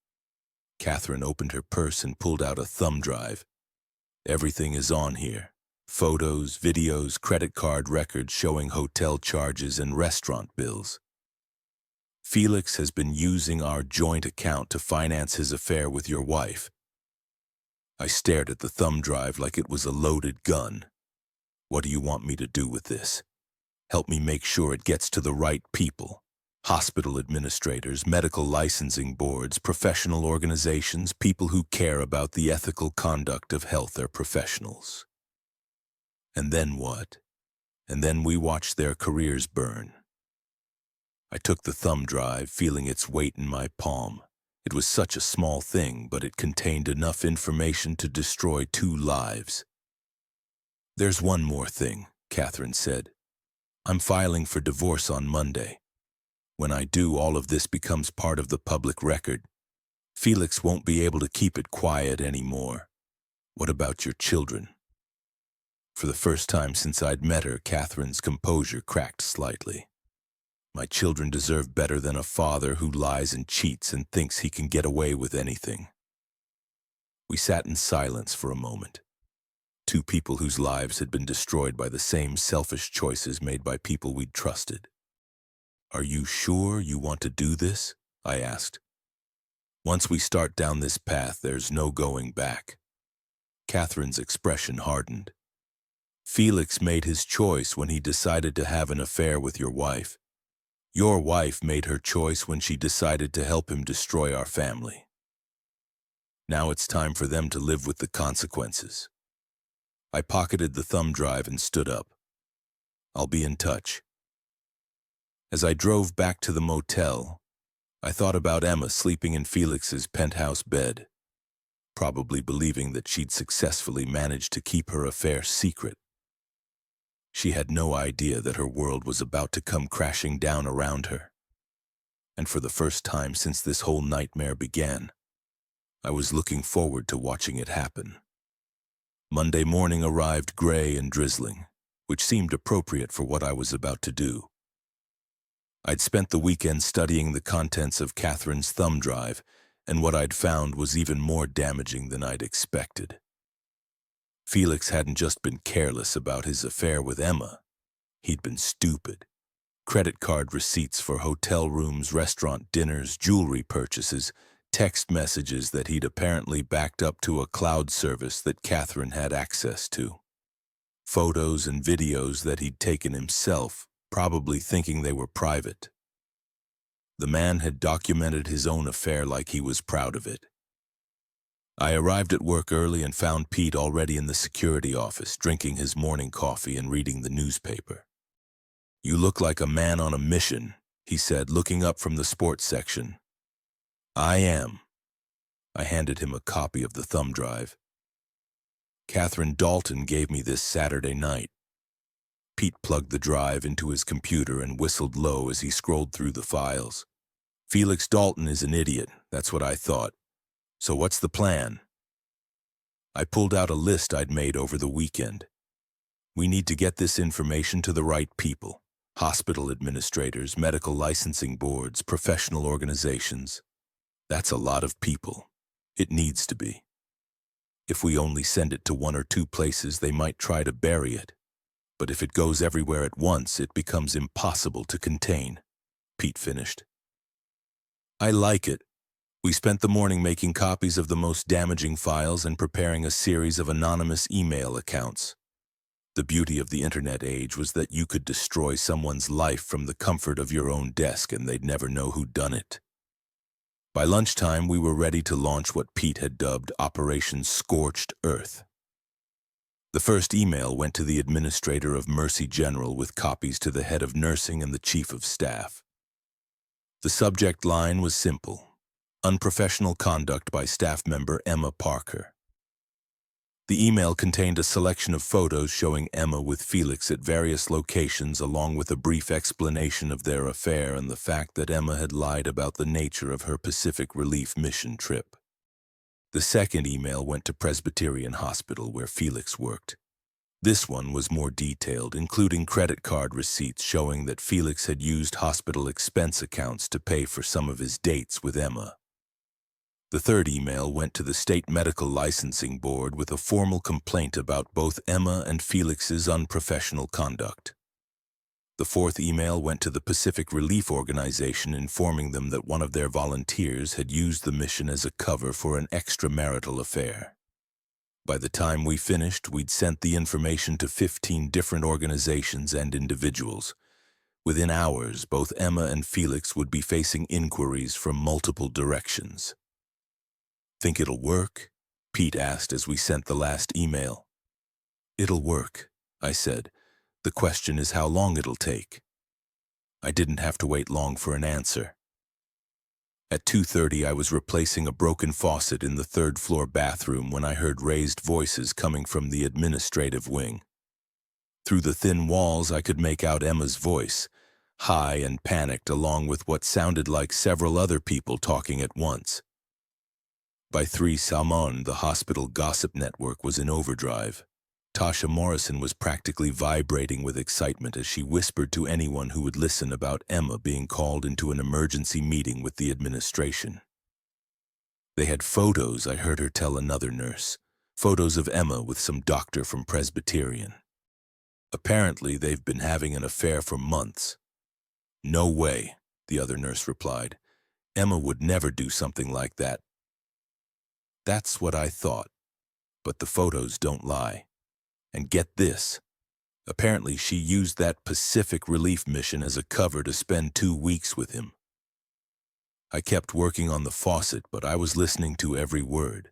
Catherine opened her purse and pulled out a thumb drive. Everything is on here. Photos, videos, credit card records showing hotel charges and restaurant bills. Felix has been using our joint account to finance his affair with your wife. I stared at the thumb drive like it was a loaded gun. What do you want me to do with this? Help me make sure it gets to the right people. Hospital administrators, medical licensing boards, professional organizations, people who care about the ethical conduct of healthcare professionals. And then what? And then we watch their careers burn. I took the thumb drive, feeling its weight in my palm. It was such a small thing, but it contained enough information to destroy 2 lives. There's one more thing, Catherine said. I'm filing for divorce on Monday. When I do, all of this becomes part of the public record. Felix won't be able to keep it quiet anymore. What about your children? For the first time since I'd met her, Catherine's composure cracked slightly. My children deserve better than a father who lies and cheats and thinks he can get away with anything. We sat in silence for a moment. 2 people whose lives had been destroyed by the same selfish choices made by people we'd trusted. Are you sure you want to do this? I asked. Once we start down this path, there's no going back. Catherine's expression hardened. Felix made his choice when he decided to have an affair with your wife. Your wife made her choice when she decided to help him destroy our family. Now it's time for them to live with the consequences. I pocketed the thumb drive and stood up. I'll be in touch. As I drove back to the motel, I thought about Emma sleeping in Felix's penthouse bed. probably believing that she'd successfully managed to keep her affair secret. She had no idea that her world was about to come crashing down around her. And for the first time since this whole nightmare began, I was looking forward to watching it happen. Monday morning arrived gray and drizzling, which seemed appropriate for what I was about to do. I'd spent the weekend studying the contents of Catherine's thumb drive, and what I'd found was even more damaging than I'd expected. Felix hadn't just been careless about his affair with Emma. He'd been stupid. Credit card receipts for hotel rooms, restaurant dinners, jewelry purchases, text messages that he'd apparently backed up to a cloud service that Catherine had access to. Photos and videos that he'd taken himself, probably thinking they were private. The man had documented his own affair like he was proud of it. I arrived at work early and found Pete already in the security office, drinking his morning coffee and reading the newspaper. "You look like a man on a mission," he said, looking up from the sports section. "I am." I handed him a copy of the thumb drive. "Catherine Dalton gave me this Saturday night." Pete plugged the drive into his computer and whistled low as he scrolled through the files. "Felix Dalton is an idiot, that's what I thought. So what's the plan?" I pulled out a list I'd made over the weekend. "We need to get this information to the right people. Hospital administrators, medical licensing boards, professional organizations. That's a lot of people. It needs to be. If we only send it to one or two places, they might try to bury it. But if it goes everywhere at once, it becomes impossible to contain," Pete finished. "I like it." We spent the morning making copies of the most damaging files and preparing a series of anonymous email accounts. The beauty of the internet age was that you could destroy someone's life from the comfort of your own desk and they'd never know who'd done it. By lunchtime, we were ready to launch what Pete had dubbed Operation Scorched Earth. The first email went to the administrator of Mercy General with copies to the head of nursing and the chief of staff. The subject line was simple: unprofessional conduct by staff member Emma Parker. The email contained a selection of photos showing Emma with Felix at various locations, along with a brief explanation of their affair and the fact that Emma had lied about the nature of her Pacific Relief mission trip. The second email went to Presbyterian Hospital, where Felix worked. This one was more detailed, including credit card receipts showing that Felix had used hospital expense accounts to pay for some of his dates with Emma. The third email went to the State Medical Licensing Board with a formal complaint about both Emma and Felix's unprofessional conduct. The fourth email went to the Pacific Relief Organization, informing them that one of their volunteers had used the mission as a cover for an extramarital affair. By the time we finished, we'd sent the information to 15 different organizations and individuals. Within hours, both Emma and Felix would be facing inquiries from multiple directions. "Think it'll work?" Pete asked as we sent the last email. "It'll work," I said. "The question is how long it'll take." I didn't have to wait long for an answer. At 2:30, I was replacing a broken faucet in the third-floor bathroom when I heard raised voices coming from the administrative wing. Through the thin walls, I could make out Emma's voice, high and panicked, along with what sounded like several other people talking at once. By 3 Salmon, the hospital gossip network was in overdrive. Tasha Morrison was practically vibrating with excitement as she whispered to anyone who would listen about Emma being called into an emergency meeting with the administration. They had photos, I heard her tell another nurse. Photos of Emma with some doctor from Presbyterian. Apparently, they've been having an affair for months. "No way," the other nurse replied. "Emma would never do something like that." That's what I thought, but the photos don't lie. And get this, apparently she used that Pacific Relief mission as a cover to spend 2 weeks with him. I kept working on the faucet, but I was listening to every word.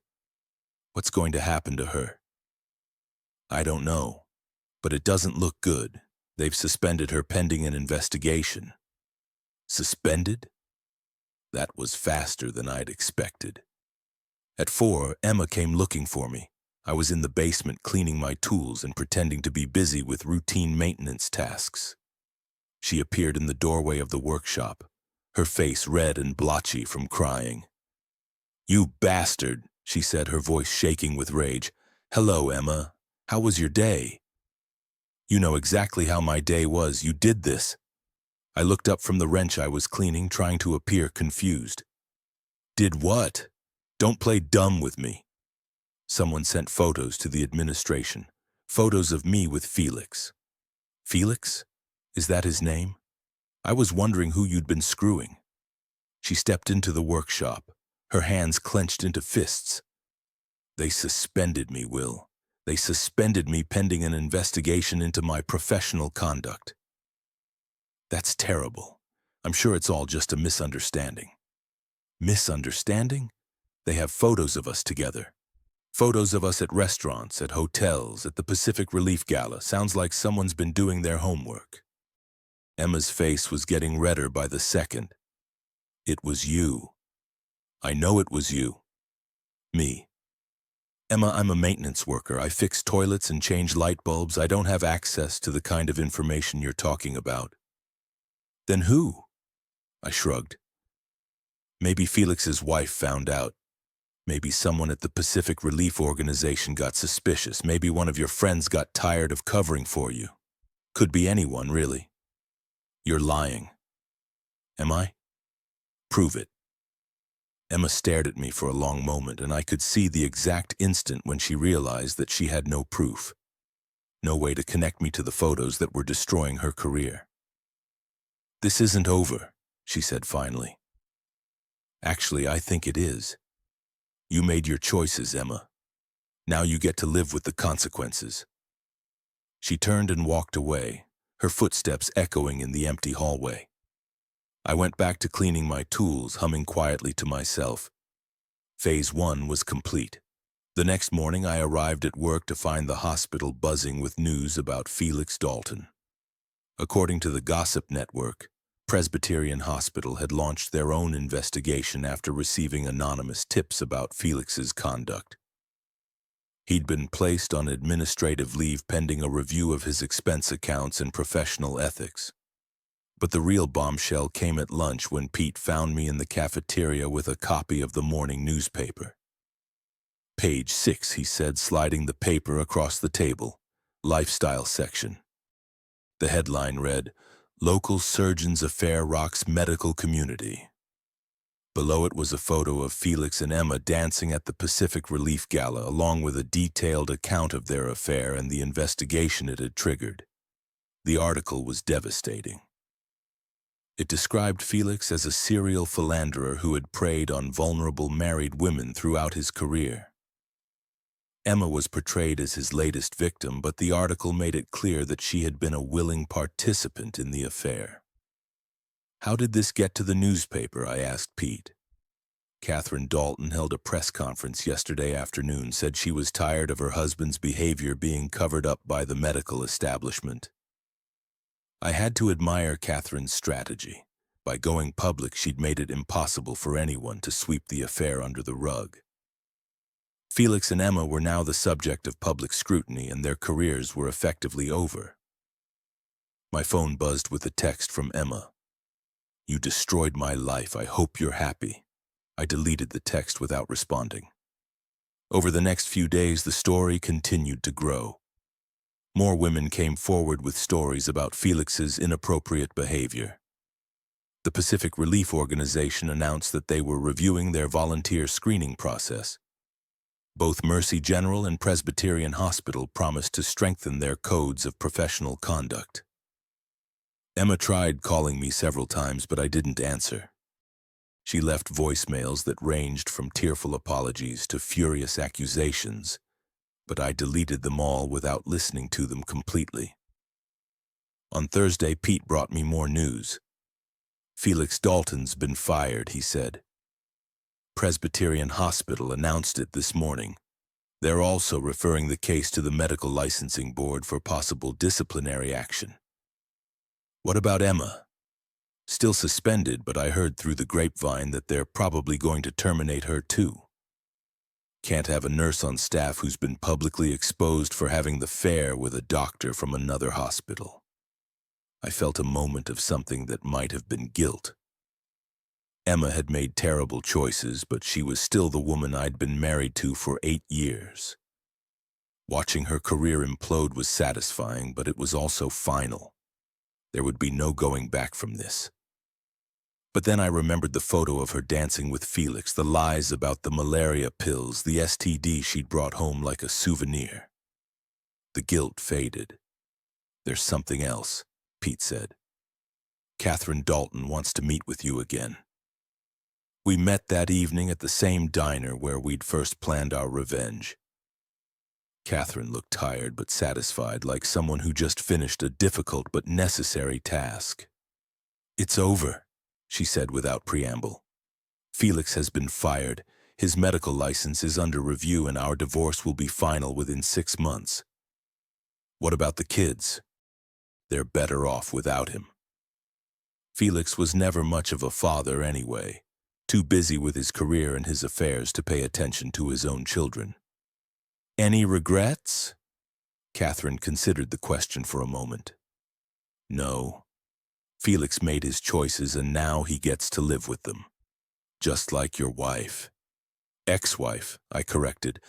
What's going to happen to her? I don't know, but it doesn't look good. They've suspended her pending an investigation. Suspended? That was faster than I'd expected. At 4, Emma came looking for me. I was in the basement cleaning my tools and pretending to be busy with routine maintenance tasks. She appeared in the doorway of the workshop, her face red and blotchy from crying. "You bastard," she said, her voice shaking with rage. "Hello, Emma. How was your day?" "You know exactly how my day was. You did this." I looked up from the wrench I was cleaning, trying to appear confused. "Did what? Don't play dumb with me." Someone sent photos to the administration. Photos of me with Felix. Felix? Is that his name? I was wondering who you'd been screwing. She stepped into the workshop, her hands clenched into fists. "They suspended me, Will. They suspended me pending an investigation into my professional conduct." "That's terrible. I'm sure it's all just a misunderstanding." "Misunderstanding? They have photos of us together. Photos of us at restaurants, at hotels, at the Pacific Relief Gala. Sounds like someone's been doing their homework." Emma's face was getting redder by the second. "It was you. I know it was you." "Me? Emma, I'm a maintenance worker. I fix toilets and change light bulbs. I don't have access to the kind of information you're talking about." "Then who?" I shrugged. "Maybe Felix's wife found out. Maybe someone at the Pacific Relief Organization got suspicious. Maybe one of your friends got tired of covering for you. Could be anyone, really." "You're lying." "Am I?" "Prove it." Emma stared at me for a long moment, and I could see the exact instant when she realized that she had no proof. No way to connect me to the photos that were destroying her career. "This isn't over," she said finally. "Actually, I think it is. You made your choices, Emma. Now you get to live with the consequences." She turned and walked away, her footsteps echoing in the empty hallway. I went back to cleaning my tools, humming quietly to myself. Phase 1 was complete. The next morning I arrived at work to find the hospital buzzing with news about Felix Dalton. According to the Gossip Network, Presbyterian Hospital had launched their own investigation after receiving anonymous tips about Felix's conduct. He'd been placed on administrative leave pending a review of his expense accounts and professional ethics. But the real bombshell came at lunch when Pete found me in the cafeteria with a copy of the morning newspaper. "Page 6, he said, sliding the paper across the table. Lifestyle section. The headline read, "Local Surgeon's Affair Rocks Medical Community." Below it was a photo of Felix and Emma dancing at the Pacific Relief Gala, along with a detailed account of their affair and the investigation it had triggered. The article was devastating. It described Felix as a serial philanderer who had preyed on vulnerable married women throughout his career. Emma was portrayed as his latest victim, but the article made it clear that she had been a willing participant in the affair. "How did this get to the newspaper?" I asked Pete. "Catherine Dalton held a press conference yesterday afternoon, said she was tired of her husband's behavior being covered up by the medical establishment." I had to admire Catherine's strategy. By going public, she'd made it impossible for anyone to sweep the affair under the rug. Felix and Emma were now the subject of public scrutiny, and their careers were effectively over. My phone buzzed with a text from Emma. "You destroyed my life. I hope you're happy." I deleted the text without responding. Over the next few days, the story continued to grow. More women came forward with stories about Felix's inappropriate behavior. The Pacific Relief Organization announced that they were reviewing their volunteer screening process. Both Mercy General and Presbyterian Hospital promised to strengthen their codes of professional conduct. Emma tried calling me several times, but I didn't answer. She left voicemails that ranged from tearful apologies to furious accusations, but I deleted them all without listening to them completely. On Thursday, Pete brought me more news. "Felix Dalton's been fired," he said. Presbyterian Hospital announced it this morning. They're also referring the case to the Medical Licensing Board for possible disciplinary action. "What about Emma?" "Still suspended, but I heard through the grapevine that they're probably going to terminate her too." Can't have a nurse on staff who's been publicly exposed for having the affair with a doctor from another hospital. I felt a moment of something that might have been guilt. Emma had made terrible choices, but she was still the woman I'd been married to for 8 years. Watching her career implode was satisfying, but it was also final. There would be no going back from this. But then I remembered the photo of her dancing with Felix, the lies about the malaria pills, the STD she'd brought home like a souvenir. The guilt faded. "There's something else," Pete said. "Catherine Dalton wants to meet with you again." We met that evening at the same diner where we'd first planned our revenge. Catherine looked tired but satisfied, like someone who just finished a difficult but necessary task. "It's over," she said without preamble. "Felix has been fired, his medical license is under review, and our divorce will be final within 6 months. What about the kids? They're better off without him." Felix was never much of a father anyway, too busy with his career and his affairs to pay attention to his own children. "Any regrets?" Catherine considered the question for a moment. "No. Felix made his choices and now he gets to live with them. Just like your wife." "Ex-wife," I corrected.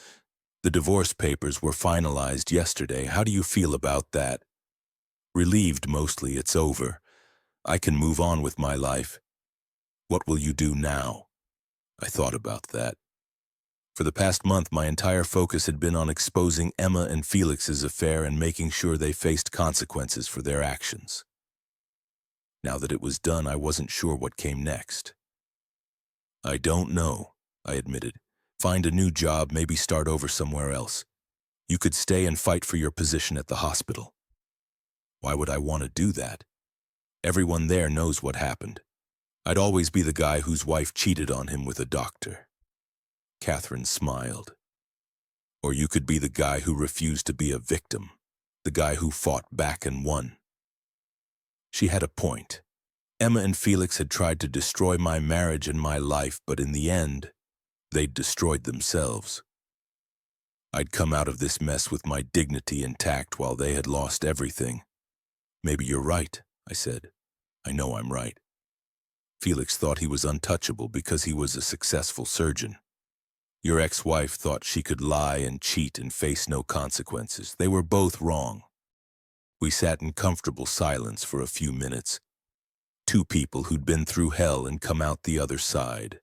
"The divorce papers were finalized yesterday. How do you feel about that?" "Relieved mostly. It's over. I can move on with my life." "What will you do now?" I thought about that. For the past month, my entire focus had been on exposing Emma and Felix's affair and making sure they faced consequences for their actions. Now that it was done, I wasn't sure what came next. "I don't know," I admitted. "Find a new job, maybe start over somewhere else. You could stay and fight for your position at the hospital." "Why would I want to do that? Everyone there knows what happened. I'd always be the guy whose wife cheated on him with a doctor." Catherine smiled. "Or you could be the guy who refused to be a victim, the guy who fought back and won." She had a point. Emma and Felix had tried to destroy my marriage and my life, but in the end, they'd destroyed themselves. I'd come out of this mess with my dignity intact while they had lost everything. "Maybe you're right," I said. "I know I'm right. Felix thought he was untouchable because he was a successful surgeon. Your ex-wife thought she could lie and cheat and face no consequences. They were both wrong." We sat in comfortable silence for a few minutes. Two people who'd been through hell and come out the other side.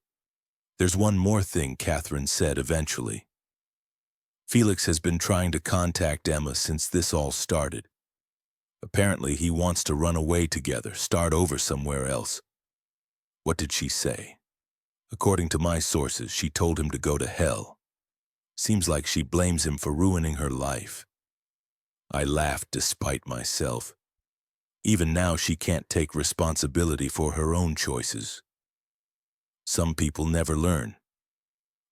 "There's one more thing," Catherine said eventually. "Felix has been trying to contact Emma since this all started. Apparently he wants to run away together, start over somewhere else." "What did she say?" "According to my sources, she told him to go to hell. Seems like she blames him for ruining her life." I laughed despite myself. Even now she can't take responsibility for her own choices. Some people never learn.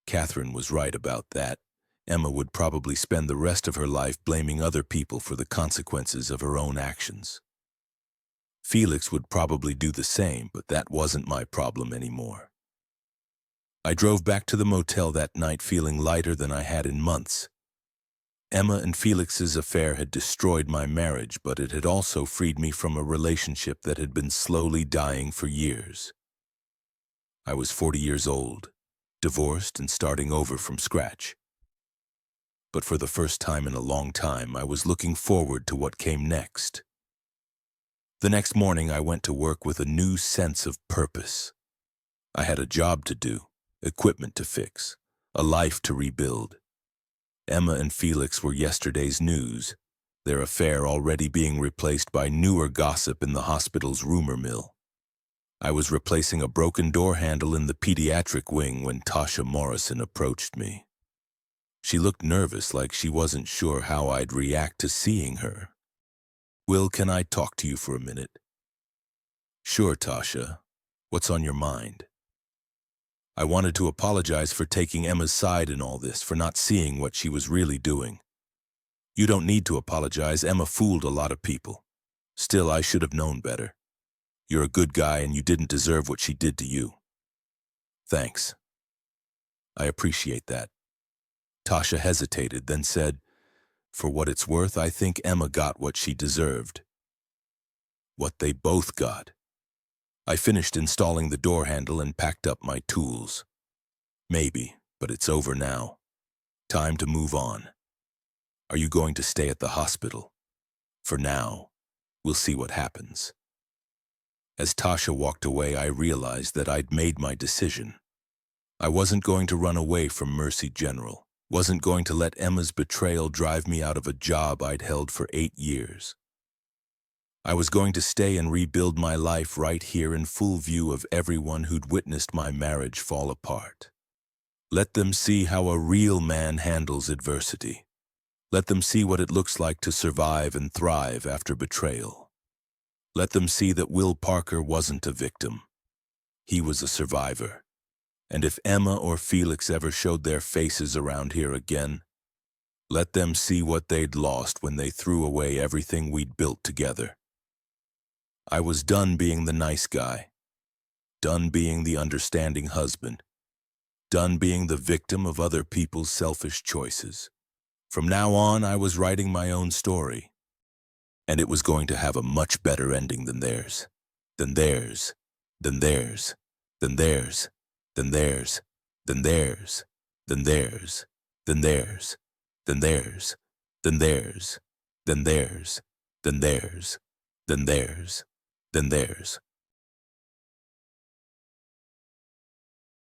Catherine was right about that. Emma would probably spend the rest of her life blaming other people for the consequences of her own actions. Felix would probably do the same, but that wasn't my problem anymore. I drove back to the motel that night feeling lighter than I had in months. Emma and Felix's affair had destroyed my marriage, but it had also freed me from a relationship that had been slowly dying for years. I was 40 years old, divorced and starting over from scratch. But for the first time in a long time, I was looking forward to what came next. The next morning, I went to work with a new sense of purpose. I had a job to do, equipment to fix, a life to rebuild. Emma and Felix were yesterday's news, their affair already being replaced by newer gossip in the hospital's rumor mill. I was replacing a broken door handle in the pediatric wing when Tasha Morrison approached me. She looked nervous, like she wasn't sure how I'd react to seeing her. "Will, can I talk to you for a minute?" "Sure, Tasha. What's on your mind?" I wanted to apologize for taking Emma's side in all this, for not seeing what she was really doing. "You don't need to apologize. Emma fooled a lot of people. Still, I should have known better. You're a good guy and you didn't deserve what she did to you." "Thanks. I appreciate that. Tasha hesitated, then said, "For what it's worth, I think Emma got what she deserved." What they both got. I finished installing the door handle and packed up my tools. Maybe, but it's over now. Time to move on. Are you going to stay at the hospital? For now, we'll see what happens. As Tasha walked away, I realized that I'd made my decision. I wasn't going to run away from Mercy General. Wasn't going to let Emma's betrayal drive me out of a job I'd held for 8 years. I was going to stay and rebuild my life right here in full view of everyone who'd witnessed my marriage fall apart. Let them see how a real man handles adversity. Let them see what it looks like to survive and thrive after betrayal. Let them see that Will Parker wasn't a victim. He was a survivor. And if Emma or Felix ever showed their faces around here again, let them see what they'd lost when they threw away everything we'd built together. I was done being the nice guy, done being the understanding husband, done being the victim of other people's selfish choices. From now on, I was writing my own story, and it was going to have a much better ending than theirs, than theirs, than theirs, than theirs, than theirs, than theirs, than theirs, than theirs, than theirs, than theirs, than theirs, than theirs, than theirs, than theirs.